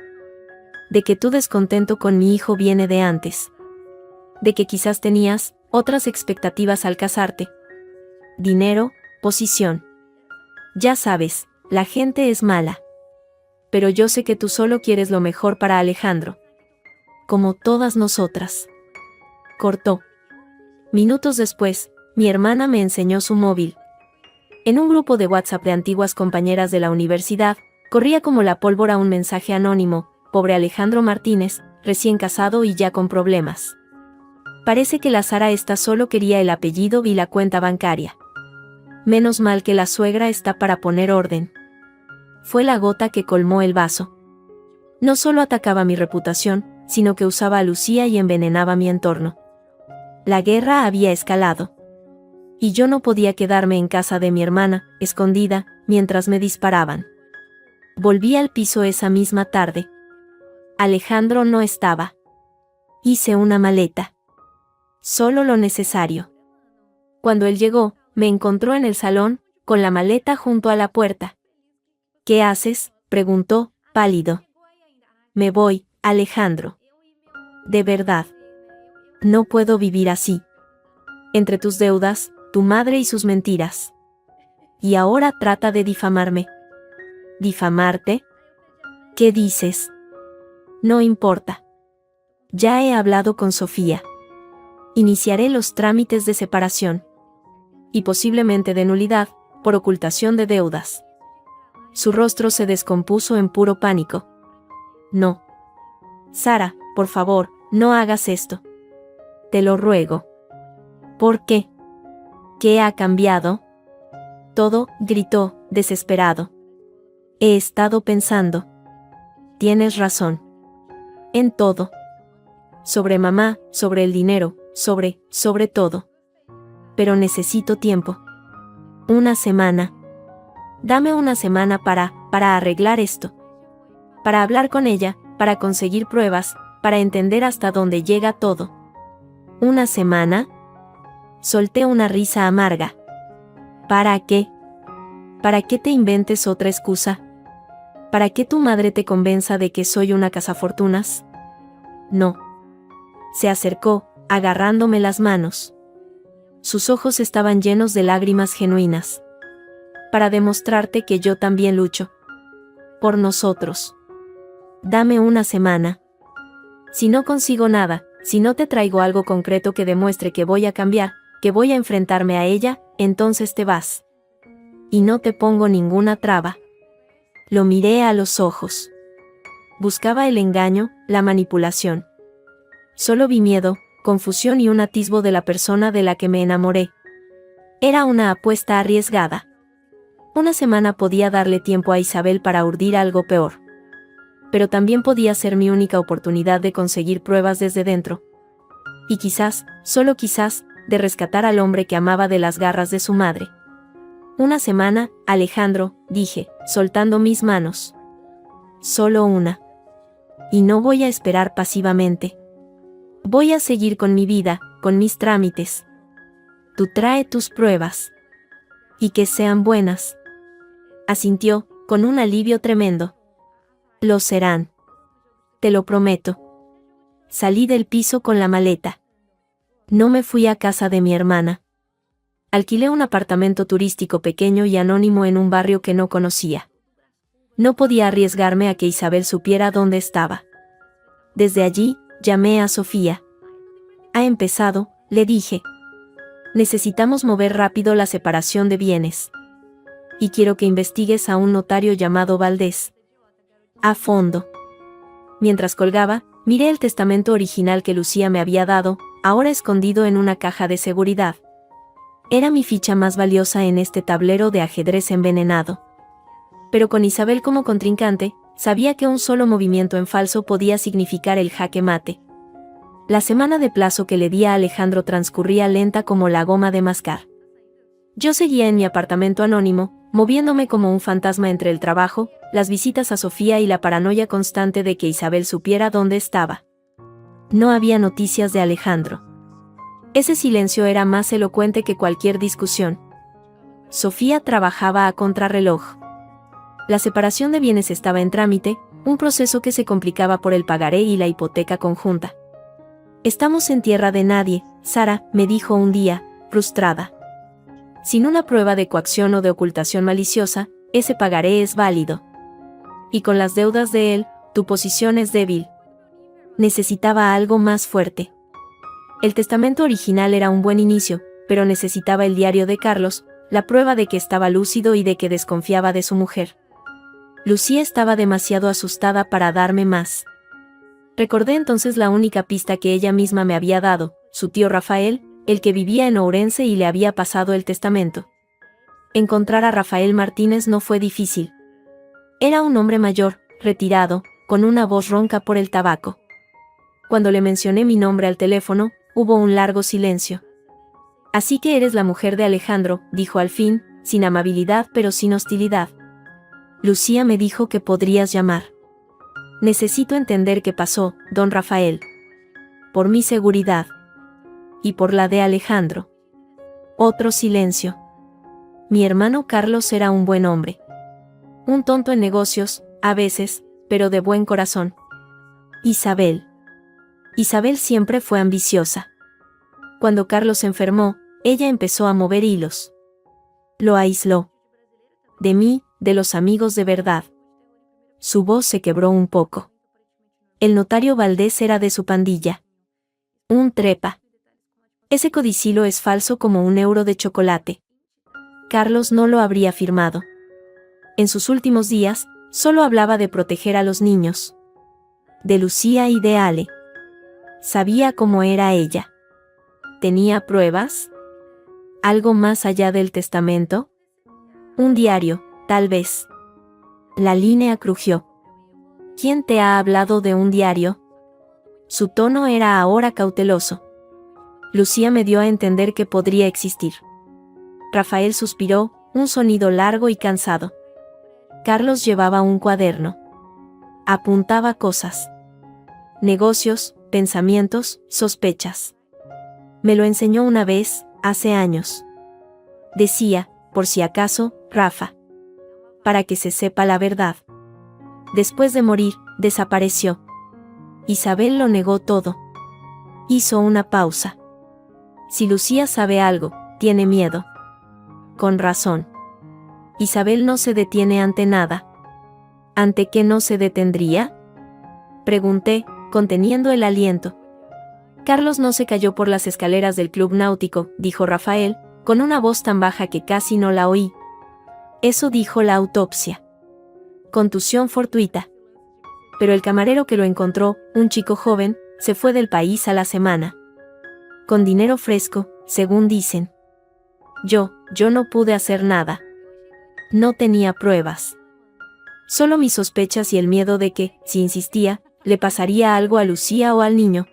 De que tu descontento con mi hijo viene de antes. De que quizás tenías otras expectativas al casarte. Dinero, posición. Ya sabes, la gente es mala. Pero yo sé que tú solo quieres lo mejor para Alejandro. Como todas nosotras. Cortó. Minutos después, mi hermana me enseñó su móvil. En un grupo de WhatsApp de antiguas compañeras de la universidad, corría como la pólvora un mensaje anónimo: pobre Alejandro Martínez, recién casado y ya con problemas. Parece que la Sara esta solo quería el apellido y la cuenta bancaria. Menos mal que la suegra está para poner orden. Fue la gota que colmó el vaso. No solo atacaba mi reputación, sino que usaba a Lucía y envenenaba mi entorno. La guerra había escalado. Y yo no podía quedarme en casa de mi hermana, escondida, mientras me disparaban. Volví al piso esa misma tarde. Alejandro no estaba. Hice una maleta. Solo lo necesario. Cuando él llegó, me encontró en el salón, con la maleta junto a la puerta. ¿Qué haces?, preguntó, pálido. Me voy, Alejandro. De verdad. No puedo vivir así. Entre tus deudas, tu madre y sus mentiras. Y ahora trata de difamarme. ¿Difamarte? ¿Qué dices? No importa. Ya he hablado con Sofía. Iniciaré los trámites de separación. Y posiblemente de nulidad, por ocultación de deudas. Su rostro se descompuso en puro pánico. No. Sara, por favor, no hagas esto. Te lo ruego. ¿Por qué? ¿Qué ha cambiado? Todo, gritó, desesperado. He estado pensando. Tienes razón. En todo. Sobre mamá, sobre el dinero, sobre todo. Pero necesito tiempo. Una semana. Dame una semana para arreglar esto. Para hablar con ella, para conseguir pruebas, para entender hasta dónde llega todo. ¿Una semana? Solté una risa amarga. ¿Para qué? ¿Para qué te inventes otra excusa? ¿Para qué tu madre te convenza de que soy una cazafortunas? No. Se acercó, agarrándome las manos. Sus ojos estaban llenos de lágrimas genuinas. Para demostrarte que yo también lucho. Por nosotros. Dame una semana. Si no consigo nada, si no te traigo algo concreto que demuestre que voy a cambiar, que voy a enfrentarme a ella, entonces te vas. Y no te pongo ninguna traba. Lo miré a los ojos. Buscaba el engaño, la manipulación. Solo vi miedo, confusión y un atisbo de la persona de la que me enamoré. Era una apuesta arriesgada. Una semana podía darle tiempo a Isabel para urdir algo peor. Pero también podía ser mi única oportunidad de conseguir pruebas desde dentro. Y quizás, solo quizás, de rescatar al hombre que amaba de las garras de su madre. Una semana, Alejandro, dije, soltando mis manos. Solo una. Y no voy a esperar pasivamente. Voy a seguir con mi vida, con mis trámites. Tú trae tus pruebas. Y que sean buenas. Asintió, con un alivio tremendo. Lo serán. Te lo prometo. Salí del piso con la maleta. No me fui a casa de mi hermana. Alquilé un apartamento turístico pequeño y anónimo en un barrio que no conocía. No podía arriesgarme a que Isabel supiera dónde estaba. Desde allí, llamé a Sofía. Ha empezado, le dije. Necesitamos mover rápido la separación de bienes. Y quiero que investigues a un notario llamado Valdés. A fondo. Mientras colgaba, miré el testamento original que Lucía me había dado, ahora escondido en una caja de seguridad. Era mi ficha más valiosa en este tablero de ajedrez envenenado. Pero con Isabel como contrincante, sabía que un solo movimiento en falso podía significar el jaque mate. La semana de plazo que le di a Alejandro transcurría lenta como la goma de mascar. Yo seguía en mi apartamento anónimo, moviéndome como un fantasma entre el trabajo, las visitas a Sofía y la paranoia constante de que Isabel supiera dónde estaba. No había noticias de Alejandro. Ese silencio era más elocuente que cualquier discusión. Sofía trabajaba a contrarreloj. La separación de bienes estaba en trámite, un proceso que se complicaba por el pagaré y la hipoteca conjunta. Estamos en tierra de nadie, Sara, me dijo un día, frustrada. Sin una prueba de coacción o de ocultación maliciosa, ese pagaré es válido. Y con las deudas de él, tu posición es débil. Necesitaba algo más fuerte. El testamento original era un buen inicio, pero necesitaba el diario de Carlos, la prueba de que estaba lúcido y de que desconfiaba de su mujer. Lucía estaba demasiado asustada para darme más. Recordé entonces la única pista que ella misma me había dado, su tío Rafael, el que vivía en Ourense y le había pasado el testamento. Encontrar a Rafael Martínez no fue difícil. Era un hombre mayor, retirado, con una voz ronca por el tabaco. Cuando le mencioné mi nombre al teléfono, hubo un largo silencio. Así que eres la mujer de Alejandro, dijo al fin, sin amabilidad pero sin hostilidad. Lucía me dijo que podrías llamar. Necesito entender qué pasó, don Rafael. Por mi seguridad. Y por la de Alejandro. Otro silencio. Mi hermano Carlos era un buen hombre. Un tonto en negocios, a veces, pero de buen corazón. Isabel. Isabel siempre fue ambiciosa. Cuando Carlos se enfermó, ella empezó a mover hilos. Lo aisló. De mí, de los amigos de verdad. Su voz se quebró un poco. El notario Valdés era de su pandilla. Un trepa. Ese codicilo es falso como un euro de chocolate. Carlos no lo habría firmado. En sus últimos días, solo hablaba de proteger a los niños. De Lucía y de Ale. Sabía cómo era ella. ¿Tenía pruebas? ¿Algo más allá del testamento? Un diario, tal vez. La línea crujió. ¿Quién te ha hablado de un diario? Su tono era ahora cauteloso. Lucía me dio a entender que podría existir. Rafael suspiró, un sonido largo y cansado. Carlos llevaba un cuaderno. Apuntaba cosas. Negocios, pensamientos, sospechas. Me lo enseñó una vez, hace años. Decía, por si acaso, Rafa. Para que se sepa la verdad. Después de morir, desapareció. Isabel lo negó todo. Hizo una pausa. Si Lucía sabe algo, tiene miedo. Con razón. Isabel no se detiene ante nada. ¿Ante qué no se detendría? Pregunté, conteniendo el aliento. Carlos no se cayó por las escaleras del club náutico, dijo Rafael, con una voz tan baja que casi no la oí. Eso dijo la autopsia. Contusión fortuita. Pero el camarero que lo encontró, un chico joven, se fue del país a la semana. Con dinero fresco, según dicen. Yo no pude hacer nada. No tenía pruebas. Solo mis sospechas y el miedo de que, si insistía, le pasaría algo a Lucía o al niño.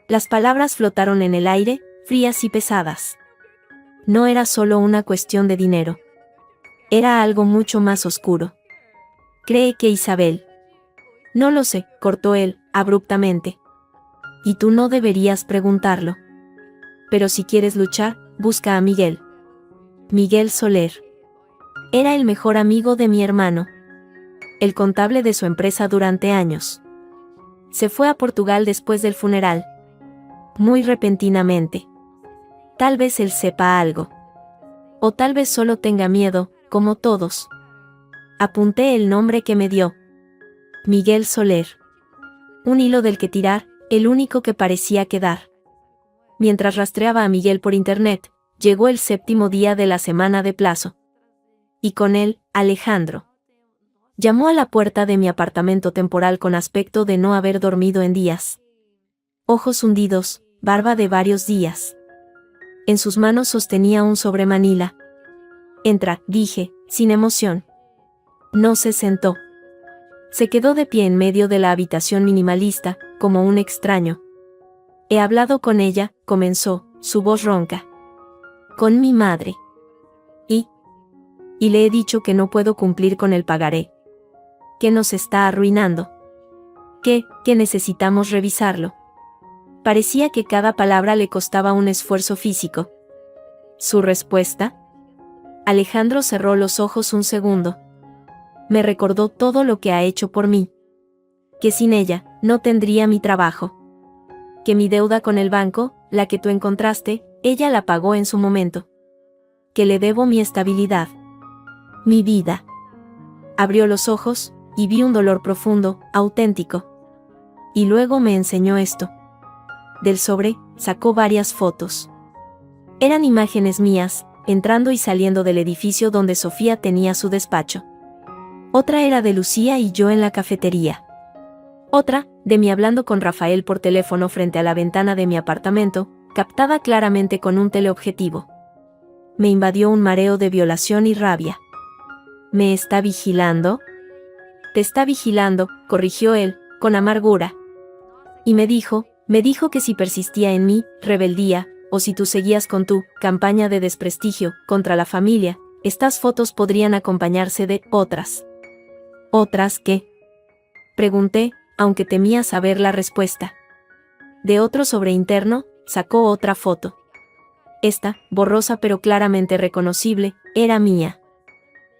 Las palabras flotaron en el aire, frías y pesadas. No era solo una cuestión de dinero. Era algo mucho más oscuro. ¿Cree que Isabel? No lo sé, cortó él, abruptamente. Y tú no deberías preguntarlo. Pero si quieres luchar, busca a Miguel. Miguel Soler. Era el mejor amigo de mi hermano. El contable de su empresa durante años. Se fue a Portugal después del funeral. Muy repentinamente. Tal vez él sepa algo. O tal vez solo tenga miedo, como todos. Apunté el nombre que me dio. Miguel Soler. Un hilo del que tirar, el único que parecía quedar. Mientras rastreaba a Miguel por internet, llegó el 7º día de la semana de plazo. Y con él, Alejandro. Llamó a la puerta de mi apartamento temporal con aspecto de no haber dormido en días. Ojos hundidos, barba de varios días. En sus manos sostenía un sobremanila. Entra, dije, sin emoción. No se sentó. Se quedó de pie en medio de la habitación minimalista, como un extraño. He hablado con ella, comenzó, su voz ronca. Con mi madre. Y le he dicho que no puedo cumplir con el pagaré. Que nos está arruinando. Que necesitamos revisarlo. Parecía que cada palabra le costaba un esfuerzo físico. ¿Su respuesta? Alejandro cerró los ojos un segundo. Me recordó todo lo que ha hecho por mí. Que sin ella, no tendría mi trabajo. Que mi deuda con el banco, la que tú encontraste, ella la pagó en su momento. Que le debo mi estabilidad. Mi vida. Abrió los ojos, y vi un dolor profundo, auténtico. Y luego me enseñó esto. Del sobre, sacó varias fotos. Eran imágenes mías, entrando y saliendo del edificio donde Sofía tenía su despacho. Otra era de Lucía y yo en la cafetería. Otra, de mí hablando con Rafael por teléfono frente a la ventana de mi apartamento, captada claramente con un teleobjetivo. Me invadió un mareo de violación y rabia. ¿Me está vigilando? Te está vigilando, corrigió él, con amargura. Y me dijo que si persistía en mi rebeldía, o si tú seguías con tu campaña de desprestigio contra la familia, estas fotos podrían acompañarse de otras. ¿Otras qué? Pregunté, aunque temía saber la respuesta. De otro sobreinterno, sacó otra foto. Esta, borrosa pero claramente reconocible, era mía.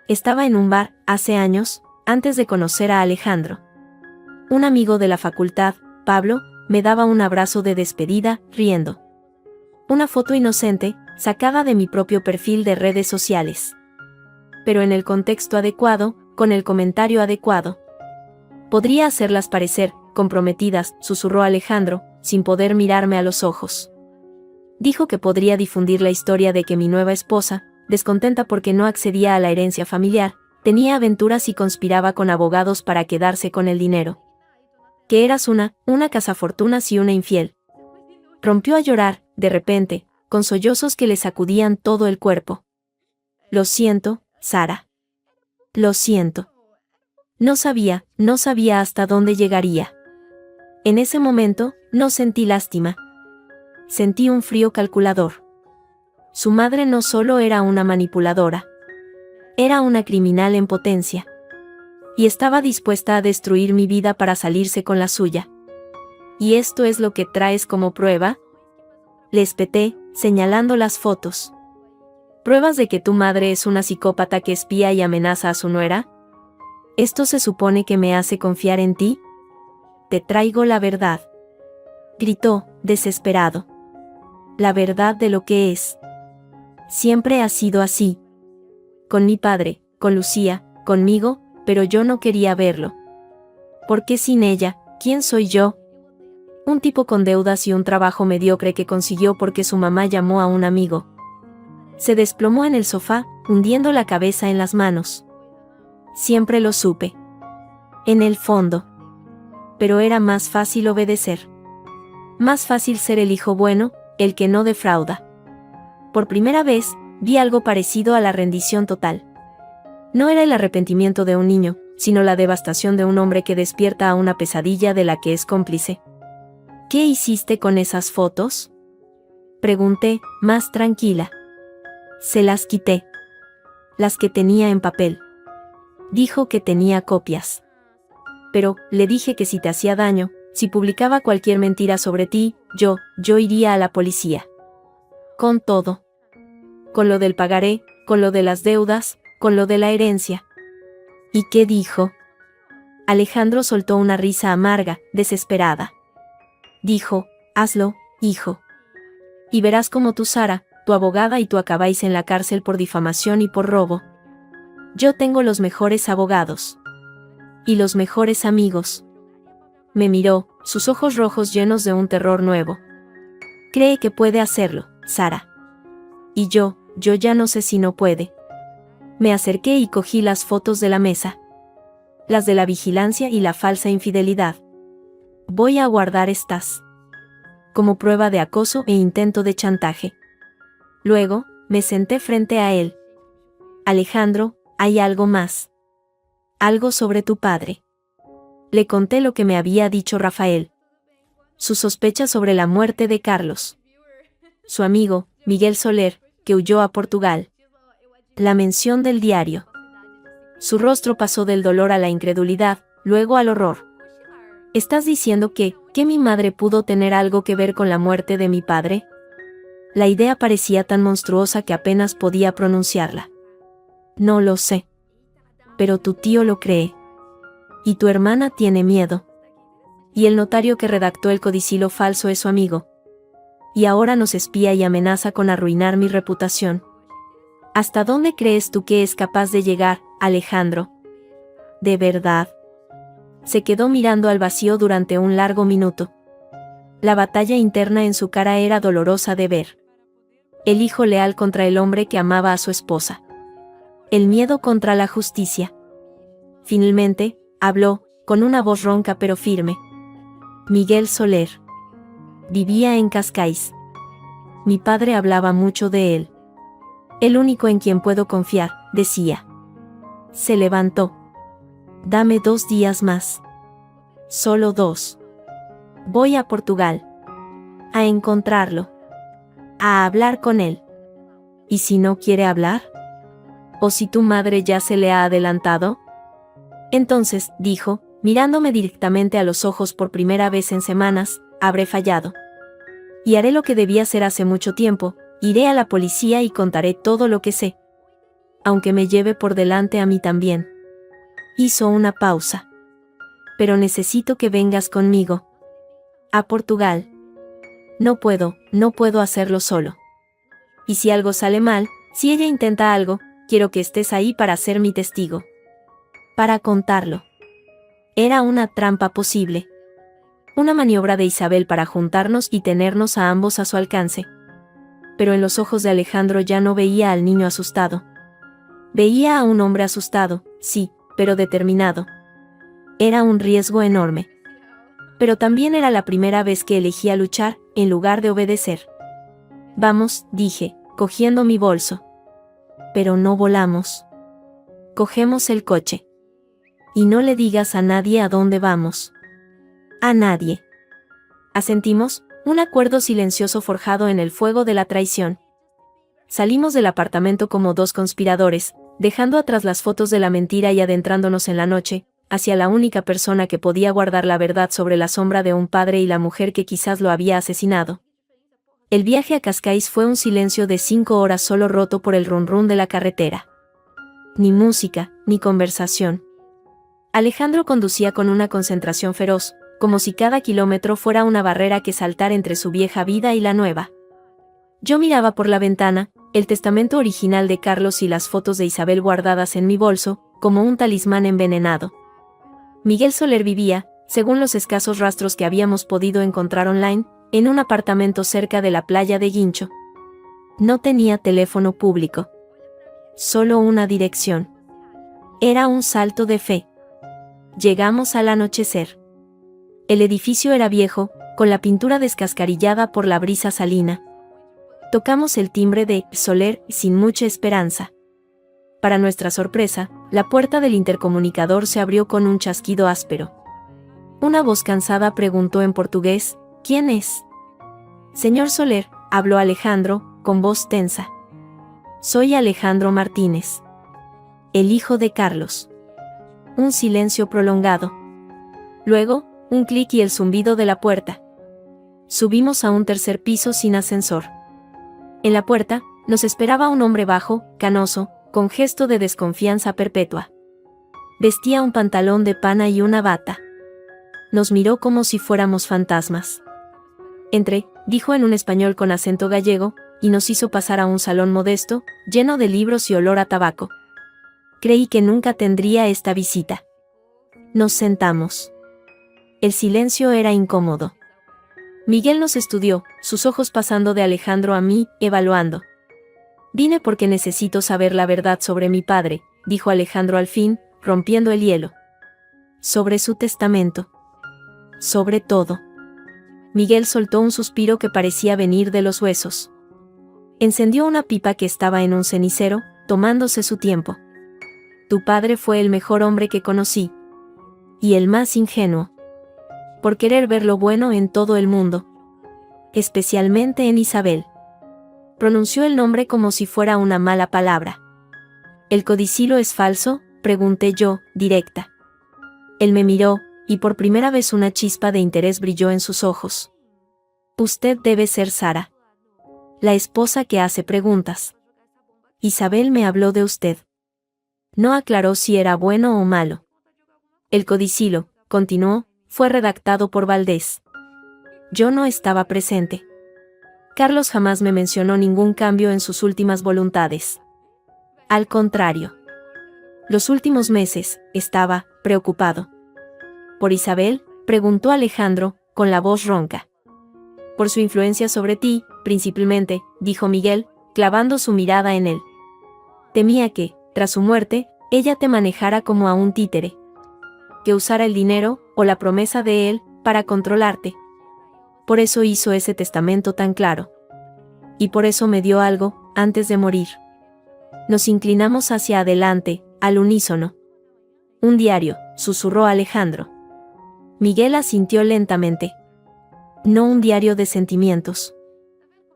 Estaba en un bar, hace años, antes de conocer a Alejandro. Un amigo de la facultad, Pablo, me daba un abrazo de despedida, riendo. Una foto inocente, sacada de mi propio perfil de redes sociales. Pero en el contexto adecuado, con el comentario adecuado. Podría hacerlas parecer comprometidas, susurró Alejandro, sin poder mirarme a los ojos. Dijo que podría difundir la historia de que mi nueva esposa, descontenta porque no accedía a la herencia familiar, tenía aventuras y conspiraba con abogados para quedarse con el dinero. Que eras una cazafortunas y una infiel. Rompió a llorar, de repente, con sollozos que le sacudían todo el cuerpo. Lo siento, Sara. Lo siento. No sabía hasta dónde llegaría. En ese momento, no sentí lástima. Sentí un frío calculador. Su madre no solo era una manipuladora. Era una criminal en potencia. Y estaba dispuesta a destruir mi vida para salirse con la suya. ¿Y esto es lo que traes como prueba? Le espeté, señalando las fotos. ¿Pruebas de que tu madre es una psicópata que espía y amenaza a su nuera? ¿Esto se supone que me hace confiar en ti? Te traigo la verdad. Gritó, desesperado. La verdad de lo que es. Siempre ha sido así. Con mi padre, con Lucía, conmigo, pero yo no quería verlo. ¿Por qué sin ella? ¿Quién soy yo? Un tipo con deudas y un trabajo mediocre que consiguió porque su mamá llamó a un amigo. Se desplomó en el sofá, hundiendo la cabeza en las manos. Siempre lo supe. En el fondo. Pero era más fácil obedecer. Más fácil ser el hijo bueno, el que no defrauda. Por primera vez, vi algo parecido a la rendición total. No era el arrepentimiento de un niño, sino la devastación de un hombre que despierta a una pesadilla de la que es cómplice. ¿Qué hiciste con esas fotos? Pregunté, más tranquila. Se las quité. Las que tenía en papel. Dijo que tenía copias. Pero, le dije que si te hacía daño, si publicaba cualquier mentira sobre ti, yo iría a la policía. Con todo. Con lo del pagaré, con lo de las deudas, con lo de la herencia. ¿Y qué dijo? Alejandro soltó una risa amarga, desesperada. Dijo, hazlo, hijo. Y verás cómo tú, Sara, tu abogada y tú acabáis en la cárcel por difamación y por robo. Yo tengo los mejores abogados. Y los mejores amigos. Me miró, sus ojos rojos llenos de un terror nuevo. Cree que puede hacerlo, Sara. Y yo ya no sé si no puede. Me acerqué y cogí las fotos de la mesa. Las de la vigilancia y la falsa infidelidad. Voy a guardar estas. Como prueba de acoso e intento de chantaje. Luego, me senté frente a él. Alejandro, hay algo más. Algo sobre tu padre. Le conté lo que me había dicho Rafael. Sus sospechas sobre la muerte de Carlos. Su amigo, Miguel Soler, que huyó a Portugal. La mención del diario. Su rostro pasó del dolor a la incredulidad, luego al horror. ¿Estás diciendo que mi madre pudo tener algo que ver con la muerte de mi padre? La idea parecía tan monstruosa que apenas podía pronunciarla. No lo sé. Pero tu tío lo cree. Y tu hermana tiene miedo. Y el notario que redactó el codicilo falso es su amigo. Y ahora nos espía y amenaza con arruinar mi reputación. ¿Hasta dónde crees tú que es capaz de llegar, Alejandro? ¿De verdad? Se quedó mirando al vacío durante un largo minuto. La batalla interna en su cara era dolorosa de ver. El hijo leal contra el hombre que amaba a su esposa. El miedo contra la justicia. Finalmente, habló, con una voz ronca pero firme. Miguel Soler. Vivía en Cascais. Mi padre hablaba mucho de él. El único en quien puedo confiar, decía. Se levantó. Dame 2 días más. Solo 2. Voy a Portugal. A encontrarlo. A hablar con él. ¿Y si no quiere hablar? ¿O si tu madre ya se le ha adelantado? Entonces, dijo, mirándome directamente a los ojos por primera vez en semanas, habré fallado. Y haré lo que debía hacer hace mucho tiempo, iré a la policía y contaré todo lo que sé. Aunque me lleve por delante a mí también. Hizo una pausa. Pero necesito que vengas conmigo. A Portugal. No puedo hacerlo solo. Y si algo sale mal, si ella intenta algo, quiero que estés ahí para ser mi testigo. Para contarlo. Era una trampa posible. Una maniobra de Isabel para juntarnos y tenernos a ambos a su alcance. Pero en los ojos de Alejandro ya no veía al niño asustado. Veía a un hombre asustado, sí, pero determinado. Era un riesgo enorme. Pero también era la primera vez que elegía luchar, en lugar de obedecer. Vamos, dije, cogiendo mi bolso. Pero no volamos. Cogemos el coche. Y no le digas a nadie a dónde vamos. A nadie. Asentimos, un acuerdo silencioso forjado en el fuego de la traición. Salimos del apartamento como 2 conspiradores, dejando atrás las fotos de la mentira y adentrándonos en la noche, hacia la única persona que podía guardar la verdad sobre la sombra de un padre y la mujer que quizás lo había asesinado. El viaje a Cascais fue un silencio de 5 horas solo roto por el rum rum de la carretera. Ni música, ni conversación. Alejandro conducía con una concentración feroz, como si cada kilómetro fuera una barrera que saltar entre su vieja vida y la nueva. Yo miraba por la ventana, el testamento original de Carlos y las fotos de Isabel guardadas en mi bolso, como un talismán envenenado. Miguel Soler vivía, según los escasos rastros que habíamos podido encontrar online, en un apartamento cerca de la playa de Guincho. No tenía teléfono público. Solo una dirección. Era un salto de fe. Llegamos al anochecer. El edificio era viejo, con la pintura descascarillada por la brisa salina. Tocamos el timbre de Soler sin mucha esperanza. Para nuestra sorpresa, la puerta del intercomunicador se abrió con un chasquido áspero. Una voz cansada preguntó en portugués, ¿quién es? Señor Soler, habló Alejandro, con voz tensa. Soy Alejandro Martínez. El hijo de Carlos. Un silencio prolongado. Luego, un clic y el zumbido de la puerta. Subimos a un 3er piso sin ascensor. En la puerta, nos esperaba un hombre bajo, canoso, con gesto de desconfianza perpetua. Vestía un pantalón de pana y una bata. Nos miró como si fuéramos fantasmas. Entré, dijo en un español con acento gallego, y nos hizo pasar a un salón modesto, lleno de libros y olor a tabaco. Creí que nunca tendría esta visita. Nos sentamos. El silencio era incómodo. Miguel nos estudió, sus ojos pasando de Alejandro a mí, evaluando. Vine porque necesito saber la verdad sobre mi padre, dijo Alejandro al fin, rompiendo el hielo. Sobre su testamento. Sobre todo. Miguel soltó un suspiro que parecía venir de los huesos. Encendió una pipa que estaba en un cenicero, tomándose su tiempo. Tu padre fue el mejor hombre que conocí. Y el más ingenuo. Por querer ver lo bueno en todo el mundo. Especialmente en Isabel. Pronunció el nombre como si fuera una mala palabra. ¿El codicilo es falso?, pregunté yo, directa. Él me miró, y por primera vez una chispa de interés brilló en sus ojos. Usted debe ser Sara. La esposa que hace preguntas. Isabel me habló de usted. No aclaró si era bueno o malo. El codicilo, continuó, fue redactado por Valdés. Yo no estaba presente. Carlos jamás me mencionó ningún cambio en sus últimas voluntades. Al contrario. Los últimos meses, estaba preocupado. ¿Por Isabel?, preguntó Alejandro, con la voz ronca. Por su influencia sobre ti, principalmente, dijo Miguel, clavando su mirada en él. Temía que, tras su muerte, ella te manejara como a un títere. Que usara el dinero, o la promesa de él, para controlarte. Por eso hizo ese testamento tan claro. Y por eso me dio algo, antes de morir. Nos inclinamos hacia adelante, al unísono. Un diario, susurró Alejandro. Miguel asintió lentamente. No un diario de sentimientos.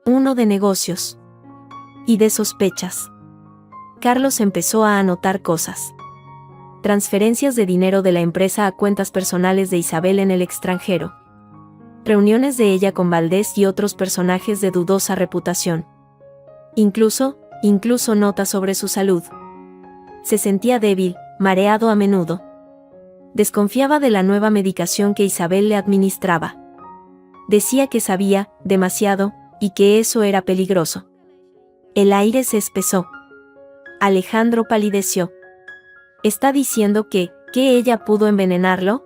Uno de negocios. Y de sospechas. Carlos empezó a anotar cosas. Transferencias de dinero de la empresa a cuentas personales de Isabel en el extranjero. Reuniones de ella con Valdés y otros personajes de dudosa reputación. Incluso notas sobre su salud. Se sentía débil, mareado a menudo. Desconfiaba de la nueva medicación que Isabel le administraba. Decía que sabía, demasiado, y que eso era peligroso. El aire se espesó. Alejandro palideció. ¿Está diciendo que ella pudo envenenarlo?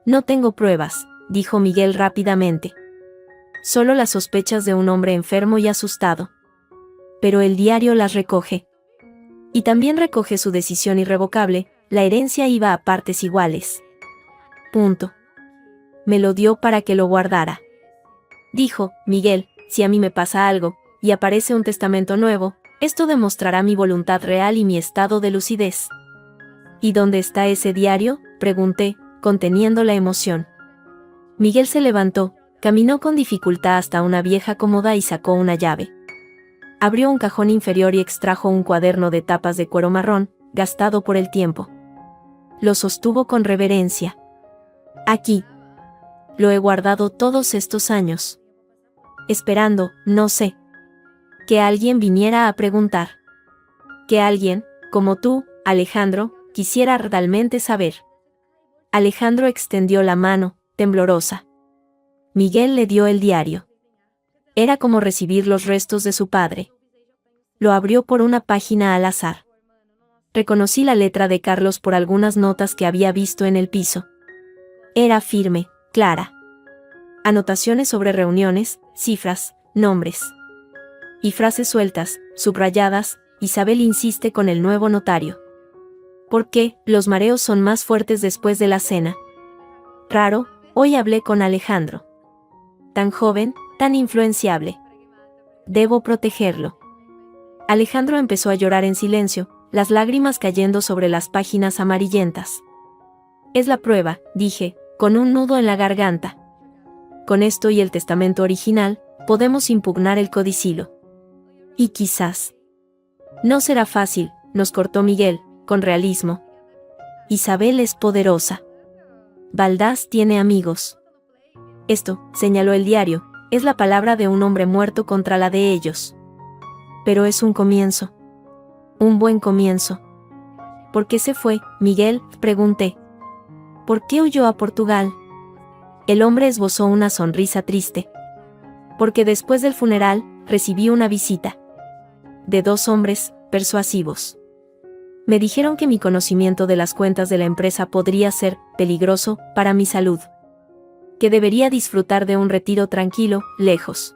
No tengo pruebas, dijo Miguel rápidamente. Solo las sospechas de un hombre enfermo y asustado. Pero el diario las recoge. Y también recoge su decisión irrevocable, la herencia iba a partes iguales. Punto. Me lo dio para que lo guardara. Dijo, Miguel, si a mí me pasa algo, y aparece un testamento nuevo, esto demostrará mi voluntad real y mi estado de lucidez. ¿Y dónde está ese diario?, pregunté, conteniendo la emoción. Miguel se levantó, caminó con dificultad hasta una vieja cómoda y sacó una llave. Abrió un cajón inferior y extrajo un cuaderno de tapas de cuero marrón, gastado por el tiempo. Lo sostuvo con reverencia. Aquí. Lo he guardado todos estos años. Esperando, no sé. Que alguien viniera a preguntar. Que alguien, como tú, Alejandro, quisiera realmente saber. Alejandro extendió la mano, temblorosa. Miguel le dio el diario. Era como recibir los restos de su padre. Lo abrió por una página al azar. Reconocí la letra de Carlos por algunas notas que había visto en el piso. Era firme, clara. Anotaciones sobre reuniones, cifras, nombres. Y frases sueltas, subrayadas. Isabel insiste con el nuevo notario. ¿Por qué los mareos son más fuertes después de la cena? Raro, hoy hablé con Alejandro. Tan joven, tan influenciable. Debo protegerlo. Alejandro empezó a llorar en silencio, las lágrimas cayendo sobre las páginas amarillentas. Es la prueba, dije, con un nudo en la garganta. Con esto y el testamento original, podemos impugnar el codicilo. Y quizás. No será fácil, nos cortó Miguel, con realismo. Isabel es poderosa. Valdás tiene amigos. Esto, señaló el diario, es la palabra de un hombre muerto contra la de ellos. Pero es un comienzo. Un buen comienzo. ¿Por qué se fue, Miguel?, pregunté. ¿Por qué huyó a Portugal? El hombre esbozó una sonrisa triste. Porque después del funeral, recibí una visita. De 2 hombres, persuasivos. Me dijeron que mi conocimiento de las cuentas de la empresa podría ser peligroso para mi salud. Que debería disfrutar de un retiro tranquilo, lejos.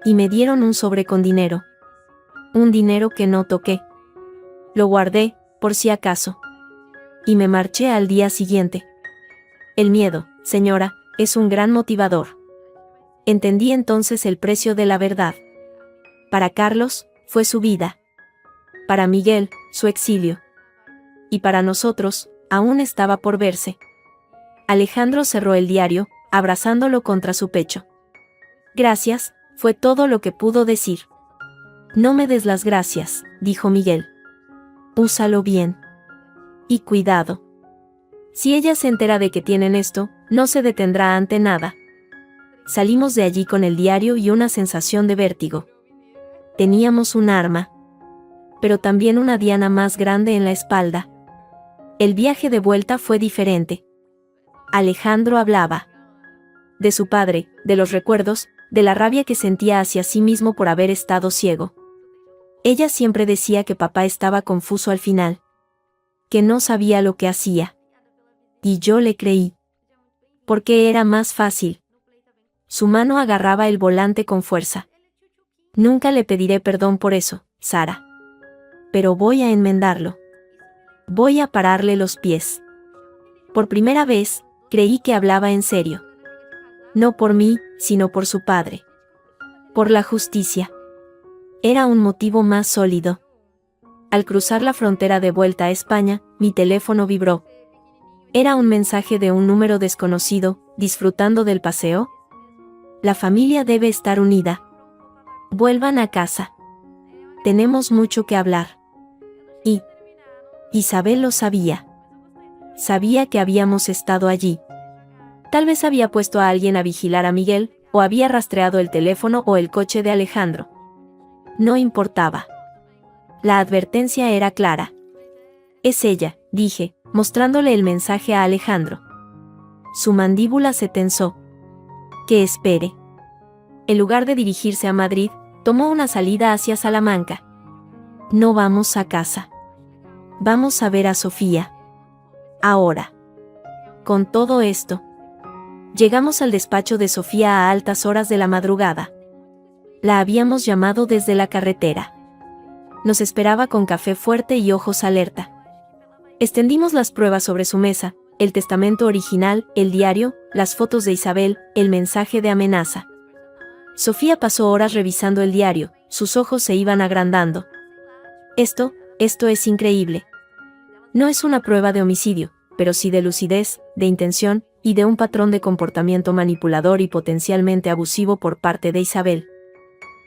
Y me dieron un sobre con dinero. Un dinero que no toqué. Lo guardé, por si acaso. Y me marché al día siguiente. El miedo, señora, es un gran motivador. Entendí entonces el precio de la verdad. Para Carlos, fue su vida. Para Miguel, su exilio. Y para nosotros, aún estaba por verse. Alejandro cerró el diario, abrazándolo contra su pecho. Gracias, fue todo lo que pudo decir. No me des las gracias, dijo Miguel. Úsalo bien. Y cuidado. Si ella se entera de que tienen esto, no se detendrá ante nada. Salimos de allí con el diario y una sensación de vértigo. Teníamos un arma. Pero también una diana más grande en la espalda. El viaje de vuelta fue diferente. Alejandro hablaba. De su padre, de los recuerdos, de la rabia que sentía hacia sí mismo por haber estado ciego. Ella siempre decía que papá estaba confuso al final. Que no sabía lo que hacía. Y yo le creí. Porque era más fácil. Su mano agarraba el volante con fuerza. Nunca le pediré perdón por eso, Sara. Pero voy a enmendarlo. Voy a pararle los pies. Por primera vez, creí que hablaba en serio. No por mí, sino por su padre. Por la justicia. Era un motivo más sólido. Al cruzar la frontera de vuelta a España, mi teléfono vibró. Era un mensaje de un número desconocido, disfrutando del paseo. La familia debe estar unida. Vuelvan a casa. Tenemos mucho que hablar. Y Isabel lo sabía. Sabía que habíamos estado allí. Tal vez había puesto a alguien a vigilar a Miguel, o había rastreado el teléfono o el coche de Alejandro. No importaba. La advertencia era clara. Es ella, dije, mostrándole el mensaje a Alejandro. Su mandíbula se tensó. Que espere. En lugar de dirigirse a Madrid, tomó una salida hacia Salamanca. No vamos a casa. Vamos a ver a Sofía. Ahora. Con todo esto. Llegamos al despacho de Sofía a altas horas de la madrugada. La habíamos llamado desde la carretera. Nos esperaba con café fuerte y ojos alerta. Extendimos las pruebas sobre su mesa, el testamento original, el diario, las fotos de Isabel, el mensaje de amenaza. Sofía pasó horas revisando el diario, sus ojos se iban agrandando. Esto es increíble. No es una prueba de homicidio, pero sí de lucidez, de intención, y de un patrón de comportamiento manipulador y potencialmente abusivo por parte de Isabel.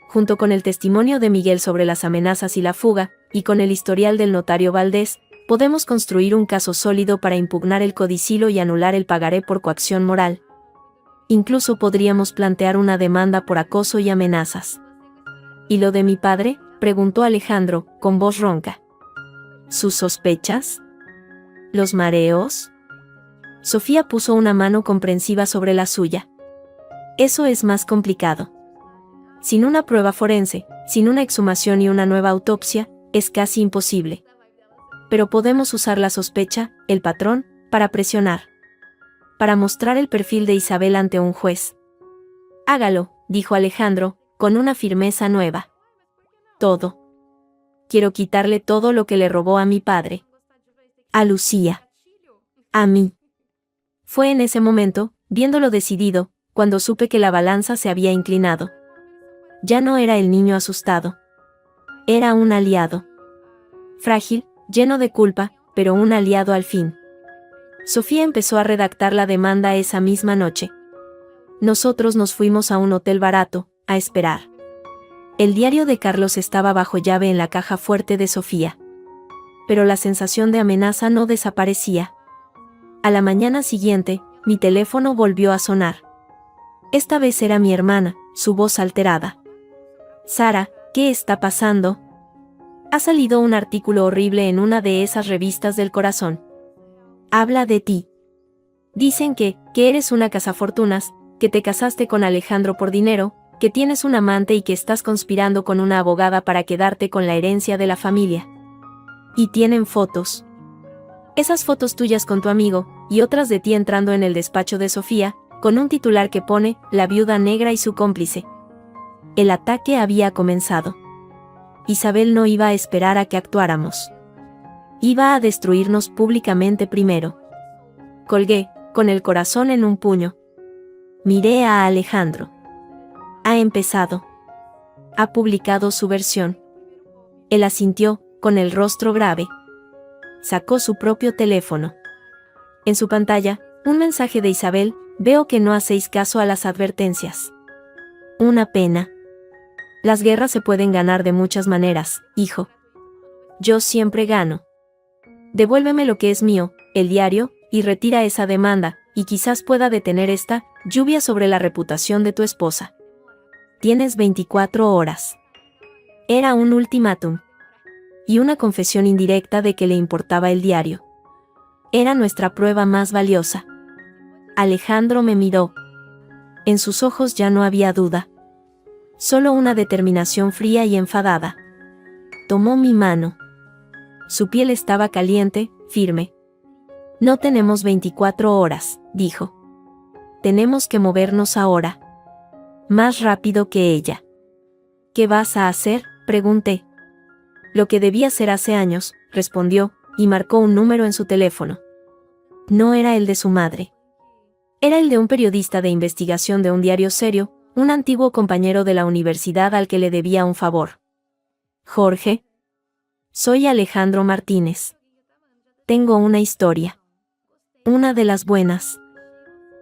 Junto con el testimonio de Miguel sobre las amenazas y la fuga, y con el historial del notario Valdés, podemos construir un caso sólido para impugnar el codicilo y anular el pagaré por coacción moral. Incluso podríamos plantear una demanda por acoso y amenazas. ¿Y lo de mi padre?, preguntó Alejandro, con voz ronca. ¿Sus sospechas? ¿Los mareos? Sofía puso una mano comprensiva sobre la suya. Eso es más complicado. Sin una prueba forense, sin una exhumación y una nueva autopsia, es casi imposible. Pero podemos usar la sospecha, el patrón, para presionar. Para mostrar el perfil de Isabel ante un juez. Hágalo, dijo Alejandro, con una firmeza nueva. Todo. Quiero quitarle todo lo que le robó a mi padre. A Lucía. A mí. Fue en ese momento, viéndolo decidido, cuando supe que la balanza se había inclinado. Ya no era el niño asustado. Era un aliado. Frágil, lleno de culpa, pero un aliado al fin. Sofía empezó a redactar la demanda esa misma noche. Nosotros nos fuimos a un hotel barato, a esperar. El diario de Carlos estaba bajo llave en la caja fuerte de Sofía. Pero la sensación de amenaza no desaparecía. A la mañana siguiente, mi teléfono volvió a sonar. Esta vez era mi hermana, su voz alterada. Sara, ¿qué está pasando? Ha salido un artículo horrible en una de esas revistas del corazón. Habla de ti. Dicen que eres una cazafortunas, que te casaste con Alejandro por dinero, que tienes un amante y que estás conspirando con una abogada para quedarte con la herencia de la familia. Y tienen fotos. Esas fotos tuyas con tu amigo, y otras de ti entrando en el despacho de Sofía, con un titular que pone, La viuda negra y su cómplice. El ataque había comenzado. Isabel no iba a esperar a que actuáramos. Iba a destruirnos públicamente primero. Colgué, con el corazón en un puño. Miré a Alejandro. Ha empezado. Ha publicado su versión. Él asintió, con el rostro grave. Sacó su propio teléfono. En su pantalla, un mensaje de Isabel, veo que no hacéis caso a las advertencias. Una pena. Las guerras se pueden ganar de muchas maneras, hijo. Yo siempre gano. Devuélveme lo que es mío, el diario, y retira esa demanda, y quizás pueda detener esta lluvia sobre la reputación de tu esposa. Tienes 24 horas. Era un ultimátum. Y una confesión indirecta de que le importaba el diario. Era nuestra prueba más valiosa. Alejandro me miró. En sus ojos ya no había duda. Solo una determinación fría y enfadada. Tomó mi mano. Su piel estaba caliente, firme. No tenemos 24 horas, dijo. Tenemos que movernos ahora. Más rápido que ella. ¿Qué vas a hacer?, pregunté. Lo que debía hacer hace años, respondió, y marcó un número en su teléfono. No era el de su madre. Era el de un periodista de investigación de un diario serio, un antiguo compañero de la universidad al que le debía un favor. Jorge. Soy Alejandro Martínez. Tengo una historia. Una de las buenas.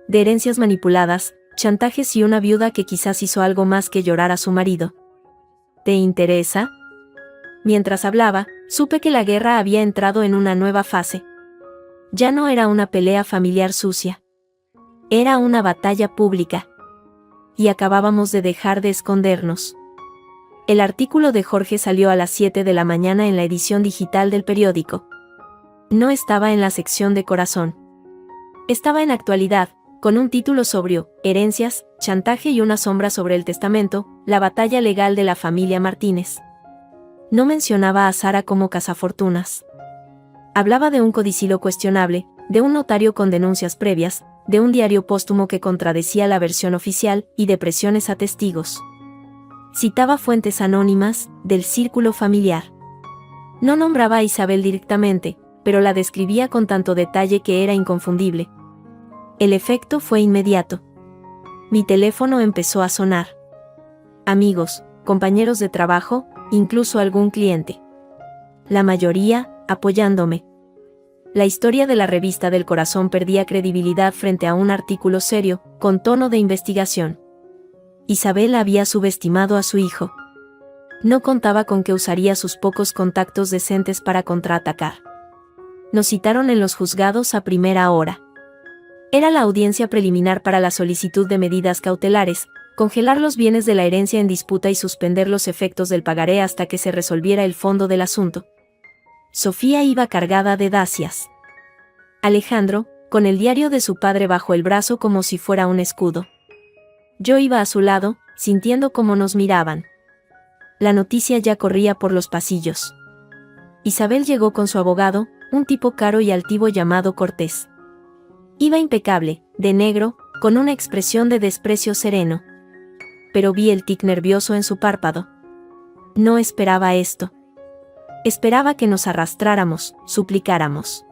De herencias manipuladas, chantajes y una viuda que quizás hizo algo más que llorar a su marido. ¿Te interesa? Mientras hablaba, supe que la guerra había entrado en una nueva fase. Ya no era una pelea familiar sucia. Era una batalla pública. Y acabábamos de dejar de escondernos. El artículo de Jorge salió a las 7 de la mañana en la edición digital del periódico. No estaba en la sección de corazón. Estaba en actualidad, con un título sobrio, herencias, chantaje y una sombra sobre el testamento, la batalla legal de la familia Martínez. No mencionaba a Sara como cazafortunas. Hablaba de un codicilo cuestionable, de un notario con denuncias previas, de un diario póstumo que contradecía la versión oficial y de presiones a testigos. Citaba fuentes anónimas, del círculo familiar. No nombraba a Isabel directamente, pero la describía con tanto detalle que era inconfundible. El efecto fue inmediato. Mi teléfono empezó a sonar. Amigos, compañeros de trabajo, incluso algún cliente. La mayoría, apoyándome. La historia de la revista del corazón perdía credibilidad frente a un artículo serio, con tono de investigación. Isabel había subestimado a su hijo. No contaba con que usaría sus pocos contactos decentes para contraatacar. Nos citaron en los juzgados a primera hora. Era la audiencia preliminar para la solicitud de medidas cautelares, congelar los bienes de la herencia en disputa y suspender los efectos del pagaré hasta que se resolviera el fondo del asunto. Sofía iba cargada de dacias. Alejandro, con el diario de su padre bajo el brazo como si fuera un escudo. Yo iba a su lado, sintiendo cómo nos miraban. La noticia ya corría por los pasillos. Isabel llegó con su abogado, un tipo caro y altivo llamado Cortés. Iba impecable, de negro, con una expresión de desprecio sereno. Pero vi el tic nervioso en su párpado. No esperaba esto. Esperaba que nos arrastráramos, suplicáramos.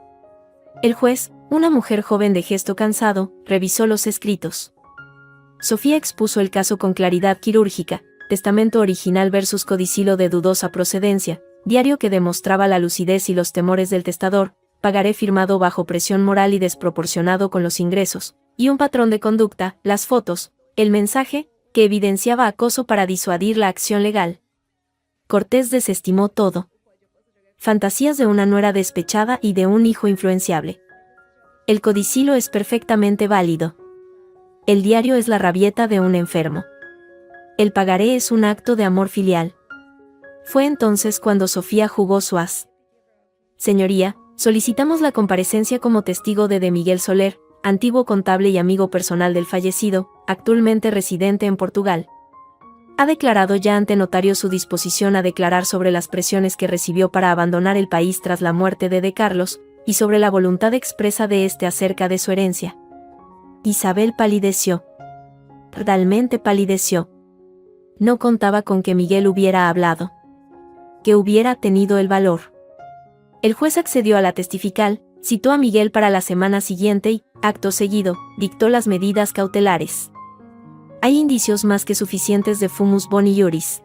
El juez, una mujer joven de gesto cansado, revisó los escritos. Sofía expuso el caso con claridad quirúrgica, testamento original versus codicilo de dudosa procedencia, diario que demostraba la lucidez y los temores del testador, pagaré firmado bajo presión moral y desproporcionado con los ingresos, y un patrón de conducta, las fotos, el mensaje, que evidenciaba acoso para disuadir la acción legal. Cortés desestimó todo. Fantasías de una nuera despechada y de un hijo influenciable. El codicilo es perfectamente válido. El diario es la rabieta de un enfermo. El pagaré es un acto de amor filial. Fue entonces cuando Sofía jugó su as. Señoría, solicitamos la comparecencia como testigo de Miguel Soler, antiguo contable y amigo personal del fallecido, actualmente residente en Portugal. Ha declarado ya ante notario su disposición a declarar sobre las presiones que recibió para abandonar el país tras la muerte de Carlos, y sobre la voluntad expresa de éste acerca de su herencia. Isabel palideció. Realmente palideció. No contaba con que Miguel hubiera hablado. Que hubiera tenido el valor. El juez accedió a la testifical, citó a Miguel para la semana siguiente y, acto seguido, dictó las medidas cautelares. Hay indicios más que suficientes de fumus boni iuris.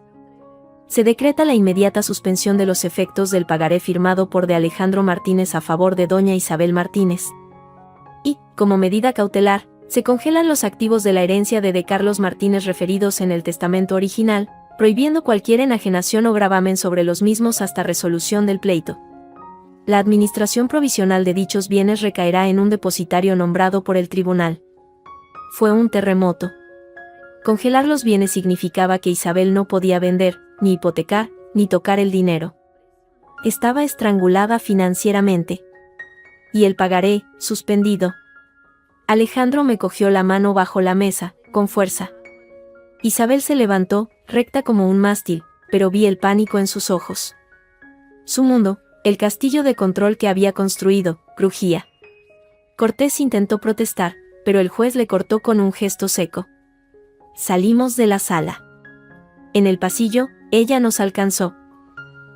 Se decreta la inmediata suspensión de los efectos del pagaré firmado por de Alejandro Martínez a favor de doña Isabel Martínez. Y, como medida cautelar, se congelan los activos de la herencia de Carlos Martínez referidos en el testamento original, prohibiendo cualquier enajenación o gravamen sobre los mismos hasta resolución del pleito. La administración provisional de dichos bienes recaerá en un depositario nombrado por el tribunal. Fue un terremoto. Congelar los bienes significaba que Isabel no podía vender, ni hipotecar, ni tocar el dinero. Estaba estrangulada financieramente. Y el pagaré, suspendido. Alejandro me cogió la mano bajo la mesa, con fuerza. Isabel se levantó, recta como un mástil, pero vi el pánico en sus ojos. Su mundo, el castillo de control que había construido, crujía. Cortés intentó protestar, pero el juez le cortó con un gesto seco. Salimos de la sala. En el pasillo, ella nos alcanzó.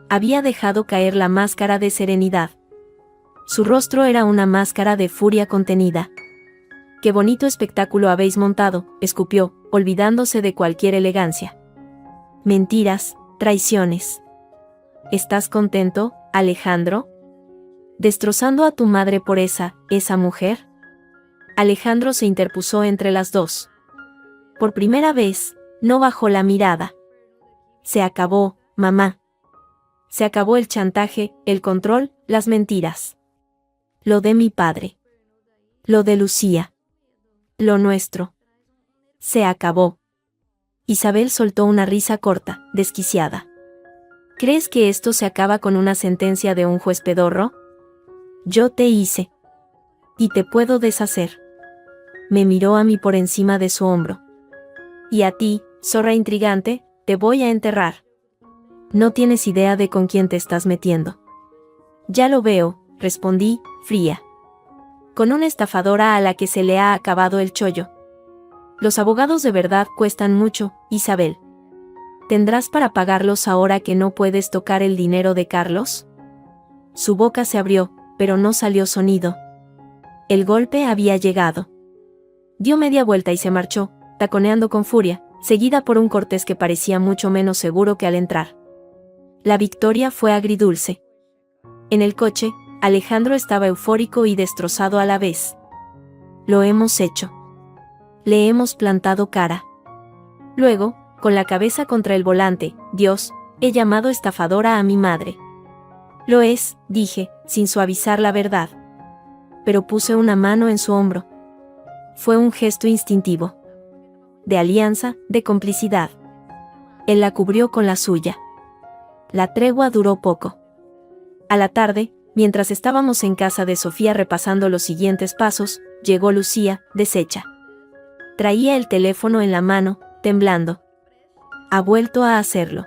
Había dejado caer la máscara de serenidad. Su rostro era una máscara de furia contenida. «Qué bonito espectáculo habéis montado», escupió, olvidándose de cualquier elegancia. «Mentiras, traiciones. ¿Estás contento, Alejandro? ¿Destrozando a tu madre por esa mujer?» Alejandro se interpuso entre las dos. Por primera vez, no bajó la mirada. Se acabó, mamá. Se acabó el chantaje, el control, las mentiras. Lo de mi padre. Lo de Lucía. Lo nuestro. Se acabó. Isabel soltó una risa corta, desquiciada. ¿Crees que esto se acaba con una sentencia de un juez pedorro? Yo te hice. Y te puedo deshacer. Me miró a mí por encima de su hombro. Y a ti, zorra intrigante, te voy a enterrar. No tienes idea de con quién te estás metiendo. Ya lo veo, respondí, fría. Con una estafadora a la que se le ha acabado el chollo. Los abogados de verdad cuestan mucho, Isabel. ¿Tendrás para pagarlos ahora que no puedes tocar el dinero de Carlos? Su boca se abrió, pero no salió sonido. El golpe había llegado. Dio media vuelta y se marchó, taconeando con furia, seguida por un Cortés que parecía mucho menos seguro que al entrar. La victoria fue agridulce. En el coche, Alejandro estaba eufórico y destrozado a la vez. Lo hemos hecho. Le hemos plantado cara. Luego, con la cabeza contra el volante, Dios, he llamado estafadora a mi madre. Lo es, dije, sin suavizar la verdad. Pero puse una mano en su hombro. Fue un gesto instintivo. De alianza, de complicidad. Él la cubrió con la suya. La tregua duró poco. A la tarde, mientras estábamos en casa de Sofía repasando los siguientes pasos, llegó Lucía, deshecha. Traía el teléfono en la mano, temblando. Ha vuelto a hacerlo.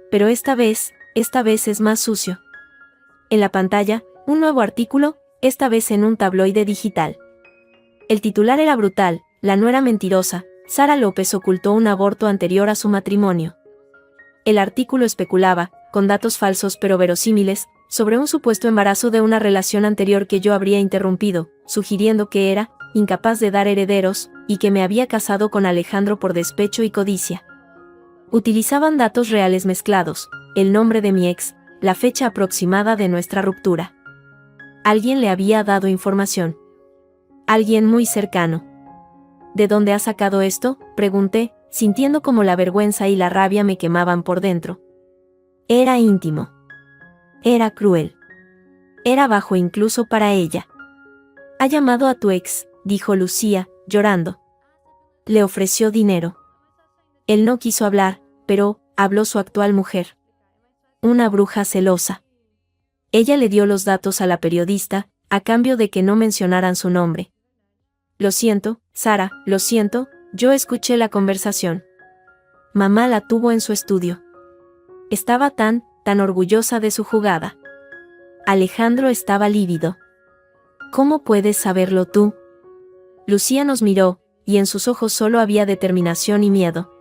Pero esta vez es más sucio. En la pantalla, un nuevo artículo, esta vez en un tabloide digital. El titular era brutal: la nuera mentirosa, Sara López ocultó un aborto anterior a su matrimonio. El artículo especulaba, con datos falsos pero verosímiles, sobre un supuesto embarazo de una relación anterior que yo habría interrumpido, sugiriendo que era incapaz de dar herederos, y que me había casado con Alejandro por despecho y codicia. Utilizaban datos reales mezclados, el nombre de mi ex, la fecha aproximada de nuestra ruptura. Alguien le había dado información. Alguien muy cercano. ¿De dónde ha sacado esto?, pregunté, sintiendo como la vergüenza y la rabia me quemaban por dentro. Era íntimo. Era cruel. Era bajo incluso para ella. Ha llamado a tu ex, dijo Lucía, llorando. Le ofreció dinero. Él no quiso hablar, pero habló su actual mujer. Una bruja celosa. Ella le dio los datos a la periodista, a cambio de que no mencionaran su nombre. Lo siento, Sara, lo siento, yo escuché la conversación. Mamá la tuvo en su estudio. Estaba tan orgullosa de su jugada. Alejandro estaba lívido. ¿Cómo puedes saberlo tú? Lucía nos miró, y en sus ojos solo había determinación y miedo.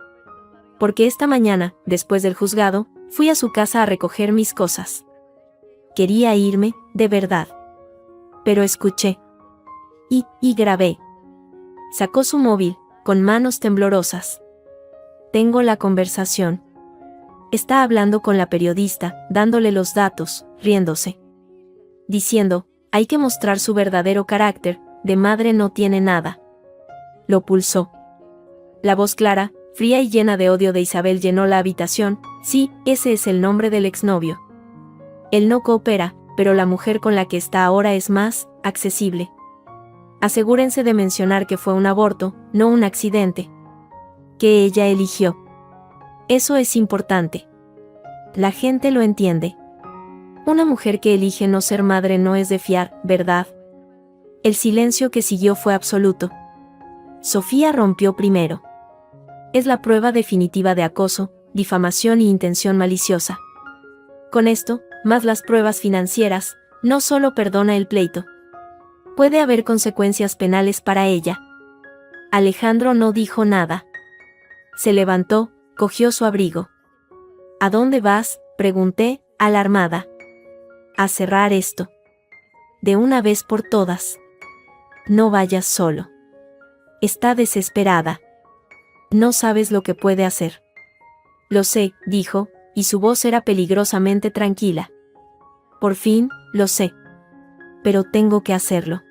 Porque esta mañana, después del juzgado, fui a su casa a recoger mis cosas. Quería irme, de verdad. Pero escuché. Y grabé. Sacó su móvil, con manos temblorosas. Tengo la conversación. Está hablando con la periodista, dándole los datos, riéndose. Diciendo, hay que mostrar su verdadero carácter, de madre no tiene nada. Lo pulsó. La voz clara, fría y llena de odio de Isabel llenó la habitación. Sí, ese es el nombre del exnovio. Él no coopera, pero la mujer con la que está ahora es más accesible. Asegúrense de mencionar que fue un aborto, no un accidente. Que ella eligió. Eso es importante. La gente lo entiende. Una mujer que elige no ser madre no es de fiar, ¿verdad? El silencio que siguió fue absoluto. Sofía rompió primero. Es la prueba definitiva de acoso, difamación y intención maliciosa. Con esto, más las pruebas financieras, no solo perdona el pleito. Puede haber consecuencias penales para ella. Alejandro no dijo nada. Se levantó, cogió su abrigo. ¿A dónde vas?, pregunté, alarmada. A cerrar esto. De una vez por todas. No vayas solo. Está desesperada. No sabes lo que puede hacer. Lo sé, dijo, y su voz era peligrosamente tranquila. Por fin, lo sé. Pero tengo que hacerlo.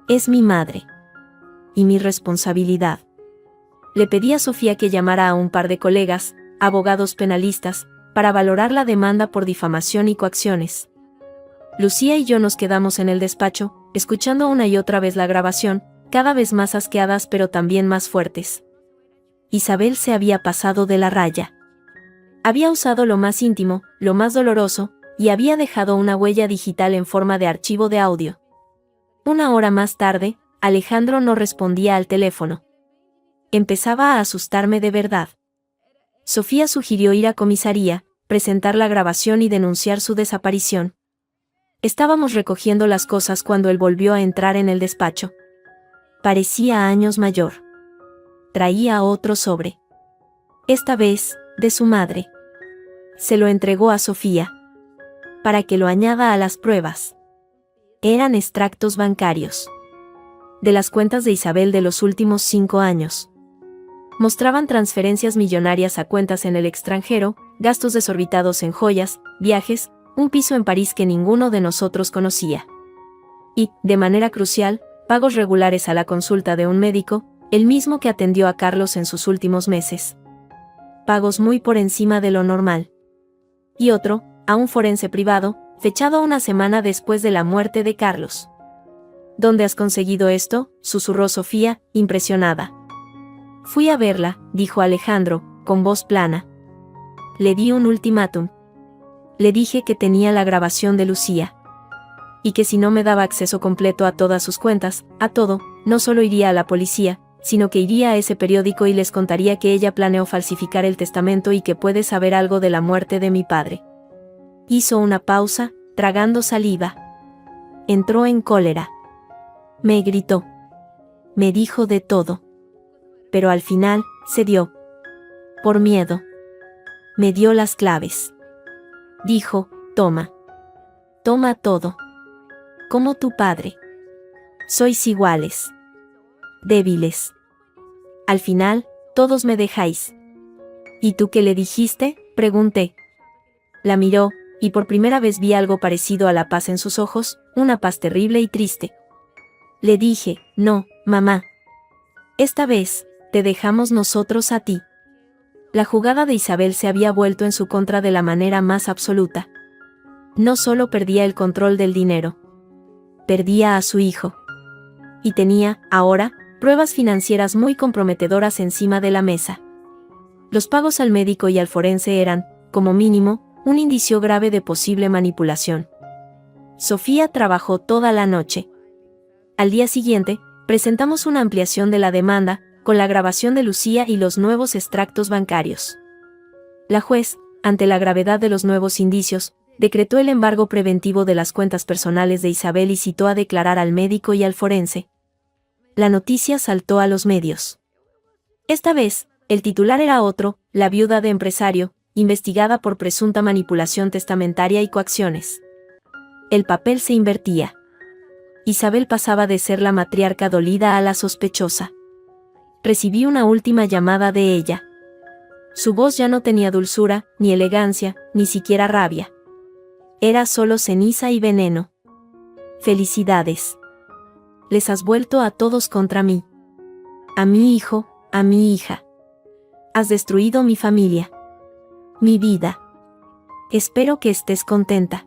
Es mi madre. Y mi responsabilidad. Le pedí a Sofía que llamara a un par de colegas, abogados penalistas, para valorar la demanda por difamación y coacciones. Lucía y yo nos quedamos en el despacho, escuchando una y otra vez la grabación, cada vez más asqueadas pero también más fuertes. Isabel se había pasado de la raya. Había usado lo más íntimo, lo más doloroso, y había dejado una huella digital en forma de archivo de audio. Una hora más tarde, Alejandro no respondía al teléfono. Empezaba a asustarme de verdad. Sofía sugirió ir a comisaría, presentar la grabación y denunciar su desaparición. Estábamos recogiendo las cosas cuando él volvió a entrar en el despacho. Parecía años mayor. Traía otro sobre. Esta vez, de su madre. Se lo entregó a Sofía. Para que lo añada a las pruebas. Eran extractos bancarios. De las cuentas de Isabel de los últimos 5 años. Mostraban transferencias millonarias a cuentas en el extranjero, gastos desorbitados en joyas, viajes, un piso en París que ninguno de nosotros conocía. Y, de manera crucial, pagos regulares a la consulta de un médico, el mismo que atendió a Carlos en sus últimos meses. Pagos muy por encima de lo normal. Y otro, a un forense privado, fechado una semana después de la muerte de Carlos. ¿Dónde has conseguido esto?, susurró Sofía, impresionada. Fui a verla, dijo Alejandro, con voz plana. Le di un ultimátum. Le dije que tenía la grabación de Lucía. Y que si no me daba acceso completo a todas sus cuentas, a todo, no solo iría a la policía, sino que iría a ese periódico y les contaría que ella planeó falsificar el testamento y que puede saber algo de la muerte de mi padre. Hizo una pausa, tragando saliva. Entró en cólera. Me gritó. Me dijo de todo. Pero al final, cedió. Por miedo. Me dio las claves. Dijo, toma. Toma todo. Como tu padre. Sois iguales. Débiles. Al final, todos me dejáis. ¿Y tú qué le dijiste?, pregunté. La miró, y por primera vez vi algo parecido a la paz en sus ojos, una paz terrible y triste. Le dije, no, mamá. Esta vez, te dejamos nosotros a ti. La jugada de Isabel se había vuelto en su contra de la manera más absoluta. No solo perdía el control del dinero. Perdía a su hijo. Y tenía, ahora, pruebas financieras muy comprometedoras encima de la mesa. Los pagos al médico y al forense eran, como mínimo, un indicio grave de posible manipulación. Sofía trabajó toda la noche. Al día siguiente, presentamos una ampliación de la demanda, con la grabación de Lucía y los nuevos extractos bancarios. La juez, ante la gravedad de los nuevos indicios, decretó el embargo preventivo de las cuentas personales de Isabel y citó a declarar al médico y al forense. La noticia saltó a los medios. Esta vez, el titular era otro, la viuda de empresario, investigada por presunta manipulación testamentaria y coacciones. El papel se invertía. Isabel pasaba de ser la matriarca dolida a la sospechosa. Recibí una última llamada de ella. Su voz ya no tenía dulzura, ni elegancia, ni siquiera rabia. Era solo ceniza y veneno. Felicidades. Les has vuelto a todos contra mí. A mi hijo, a mi hija. Has destruido mi familia. Mi vida. Espero que estés contenta.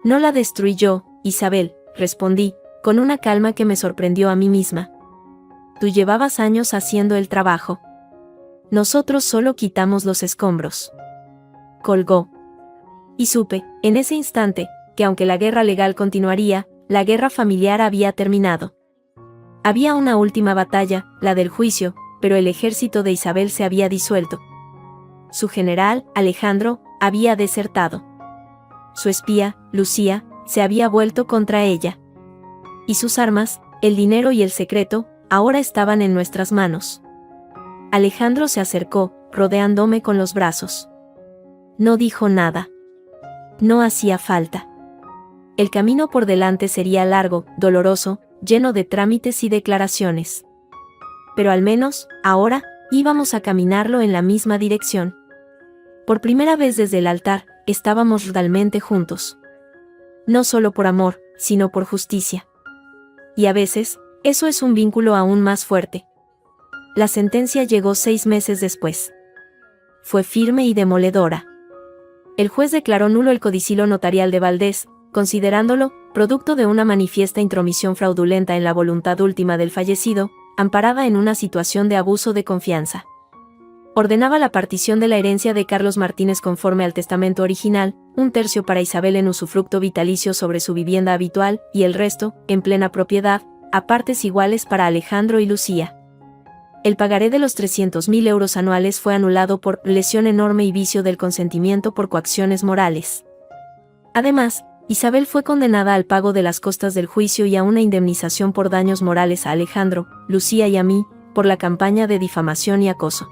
No la destruí yo, Isabel, respondí, con una calma que me sorprendió a mí misma. Tú llevabas años haciendo el trabajo. Nosotros solo quitamos los escombros. Colgó. Y supe, en ese instante, que aunque la guerra legal continuaría, la guerra familiar había terminado. Había una última batalla, la del juicio, pero el ejército de Isabel se había disuelto. Su general, Alejandro, había desertado. Su espía, Lucía, se había vuelto contra ella. Y sus armas, el dinero y el secreto, ahora estaban en nuestras manos. Alejandro se acercó, rodeándome con los brazos. No dijo nada. No hacía falta. El camino por delante sería largo, doloroso, lleno de trámites y declaraciones. Pero al menos, ahora, íbamos a caminarlo en la misma dirección. Por primera vez desde el altar, estábamos realmente juntos. No solo por amor, sino por justicia. Y a veces, eso es un vínculo aún más fuerte. La sentencia llegó 6 meses después. Fue firme y demoledora. El juez declaró nulo el codicilo notarial de Valdés, considerándolo producto de una manifiesta intromisión fraudulenta en la voluntad última del fallecido, amparada en una situación de abuso de confianza. Ordenaba la partición de la herencia de Carlos Martínez conforme al testamento original, 1/3 para Isabel en usufructo vitalicio sobre su vivienda habitual, y el resto, en plena propiedad, a partes iguales para Alejandro y Lucía. El pagaré de los 300.000 euros anuales fue anulado por lesión enorme y vicio del consentimiento por coacciones morales. Además, Isabel fue condenada al pago de las costas del juicio y a una indemnización por daños morales a Alejandro, Lucía y a mí, por la campaña de difamación y acoso.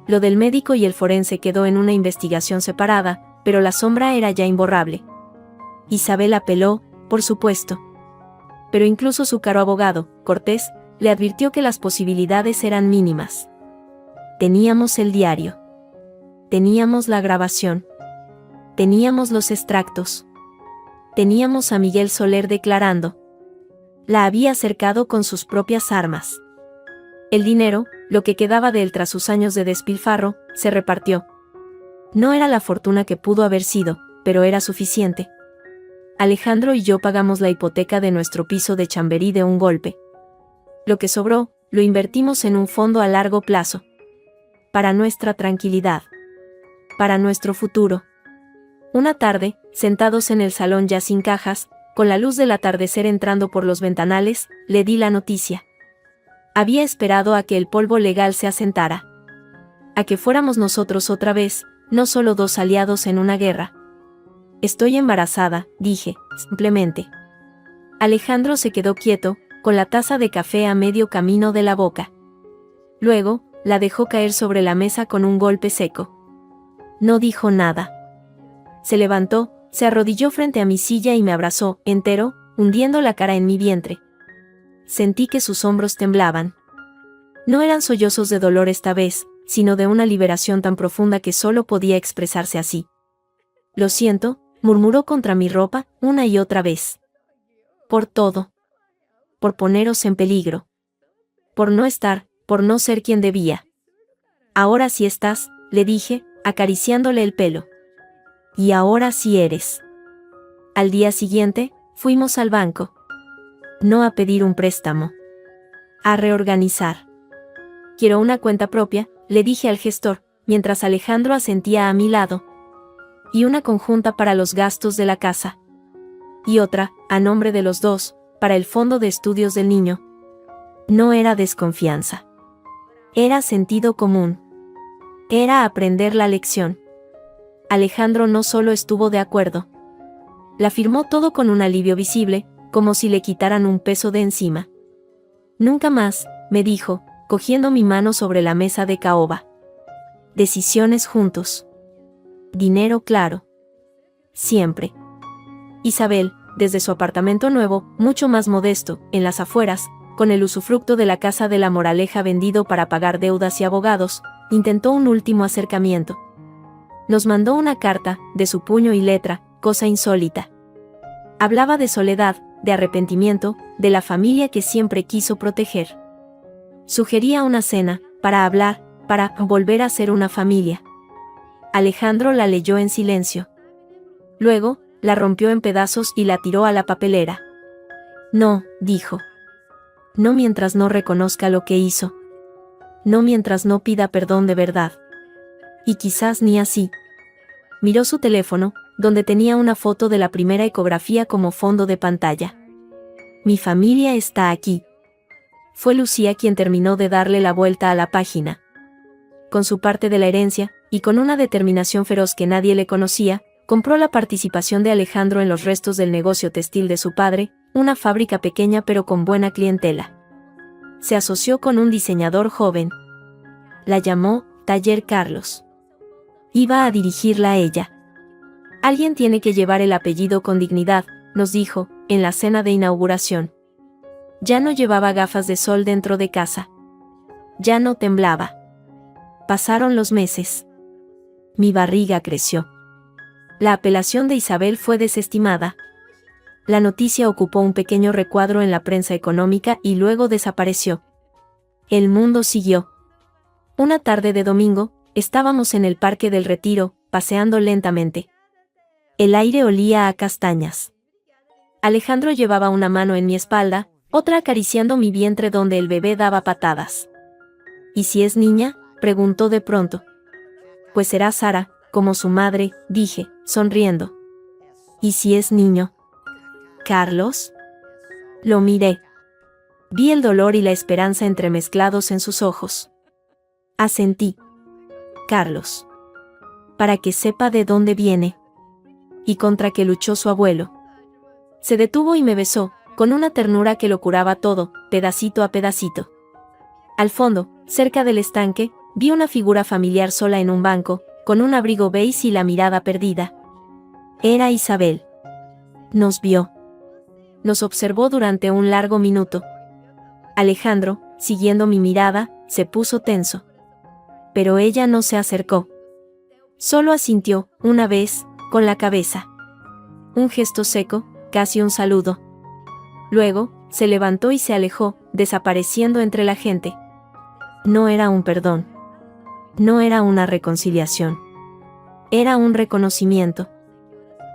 Lo del médico y el forense quedó en una investigación separada, pero la sombra era ya imborrable. Isabel apeló, por supuesto. Pero incluso su caro abogado, Cortés, le advirtió que las posibilidades eran mínimas. Teníamos el diario. Teníamos la grabación. Teníamos los extractos. Teníamos a Miguel Soler declarando. La había cercado con sus propias armas. El dinero, lo que quedaba de él tras sus años de despilfarro, se repartió. No era la fortuna que pudo haber sido, pero era suficiente. Alejandro y yo pagamos la hipoteca de nuestro piso de Chamberí de un golpe. Lo que sobró, lo invertimos en un fondo a largo plazo. Para nuestra tranquilidad. Para nuestro futuro. Una tarde, sentados en el salón ya sin cajas, con la luz del atardecer entrando por los ventanales, le di la noticia. Había esperado a que el polvo legal se asentara. A que fuéramos nosotros otra vez, no solo 2 aliados en una guerra. Estoy embarazada, dije, simplemente. Alejandro se quedó quieto, con la taza de café a medio camino de la boca. Luego, la dejó caer sobre la mesa con un golpe seco. No dijo nada. Se levantó, se arrodilló frente a mi silla y me abrazó, entero, hundiendo la cara en mi vientre. Sentí que sus hombros temblaban. No eran sollozos de dolor esta vez, sino de una liberación tan profunda que solo podía expresarse así. Lo siento, murmuró contra mi ropa, una y otra vez. Por todo. Por poneros en peligro. Por no estar, por no ser quien debía. Ahora sí estás, le dije, acariciándole el pelo. Y ahora sí eres. Al día siguiente, fuimos al banco. No a pedir un préstamo. A reorganizar. Quiero una cuenta propia, le dije al gestor, mientras Alejandro asentía a mi lado. y una conjunta para los gastos de la casa. Y otra, a nombre de los dos, para el fondo de estudios del niño. No era desconfianza. Era sentido común. Era aprender la lección. Alejandro no solo estuvo de acuerdo. La firmó todo con un alivio visible, como si le quitaran un peso de encima. Nunca más, me dijo, cogiendo mi mano sobre la mesa de caoba. Decisiones juntos. Dinero claro. Siempre. Isabel, desde su apartamento nuevo, mucho más modesto, en las afueras, con el usufructo de la casa de la Moraleja vendido para pagar deudas y abogados, intentó un último acercamiento. Nos mandó una carta, de su puño y letra, cosa insólita. Hablaba de soledad, de arrepentimiento, de la familia que siempre quiso proteger. Sugería una cena, para hablar, para volver a ser una familia. Alejandro la leyó en silencio. Luego, la rompió en pedazos y la tiró a la papelera. No, dijo. No mientras no reconozca lo que hizo. No mientras no pida perdón de verdad. Y quizás ni así. Miró su teléfono, donde tenía una foto de la primera ecografía como fondo de pantalla. Mi familia está aquí. Fue Lucía quien terminó de darle la vuelta a la página. Con su parte de la herencia, y con una determinación feroz que nadie le conocía, compró la participación de Alejandro en los restos del negocio textil de su padre, una fábrica pequeña pero con buena clientela. Se asoció con un diseñador joven. La llamó Taller Carlos. Iba a dirigirla a ella. Alguien tiene que llevar el apellido con dignidad, nos dijo, en la cena de inauguración. Ya no llevaba gafas de sol dentro de casa. Ya no temblaba. Pasaron los meses. Mi barriga creció. La apelación de Isabel fue desestimada. La noticia ocupó un pequeño recuadro en la prensa económica y luego desapareció. El mundo siguió. Una tarde de domingo, estábamos en el Parque del Retiro, paseando lentamente. El aire olía a castañas. Alejandro llevaba una mano en mi espalda, otra acariciando mi vientre donde el bebé daba patadas. ¿Y si es niña?, preguntó de pronto. Pues será Sara, como su madre, dije, sonriendo. ¿Y si es niño? ¿Carlos? Lo miré. Vi el dolor y la esperanza entremezclados en sus ojos. Asentí. Carlos. Para que sepa de dónde viene. Y contra qué luchó su abuelo. Se detuvo y me besó, con una ternura que lo curaba todo, pedacito a pedacito. Al fondo, cerca del estanque, vi una figura familiar sola en un banco, con un abrigo beige y la mirada perdida. Era Isabel. Nos vio. Nos observó durante un largo minuto. Alejandro, siguiendo mi mirada, se puso tenso. Pero ella no se acercó. Solo asintió, una vez, con la cabeza. Un gesto seco, casi un saludo. Luego, se levantó y se alejó, desapareciendo entre la gente. No era un perdón. No era una reconciliación. Era un reconocimiento.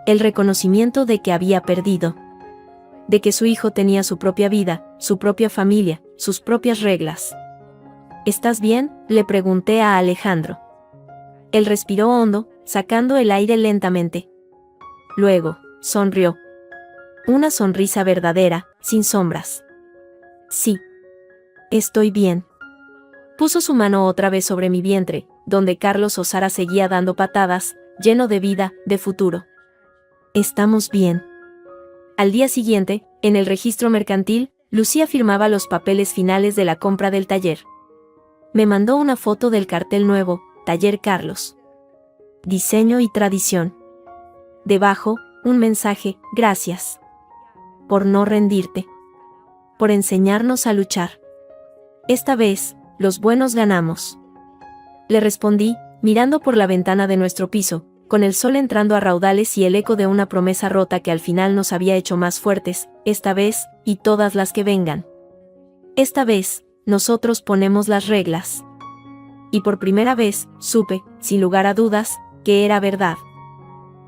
El reconocimiento de que había perdido. De que su hijo tenía su propia vida, su propia familia, sus propias reglas. ¿Estás bien?, le pregunté a Alejandro. Él respiró hondo, sacando el aire lentamente. Luego, sonrió. Una sonrisa verdadera, sin sombras. Sí. Estoy bien. Puso su mano otra vez sobre mi vientre, donde Carlos o Sara seguía dando patadas, lleno de vida, de futuro. Estamos bien. Al día siguiente, en el registro mercantil, Lucía firmaba los papeles finales de la compra del taller. Me mandó una foto del cartel nuevo, Taller Carlos. Diseño y tradición. Debajo, un mensaje, gracias. Por no rendirte. Por enseñarnos a luchar. Esta vez, los buenos ganamos. Le respondí, mirando por la ventana de nuestro piso, con el sol entrando a raudales y el eco de una promesa rota que al final nos había hecho más fuertes, esta vez, y todas las que vengan. Esta vez, nosotros ponemos las reglas. Y por primera vez, supe, sin lugar a dudas, que era verdad.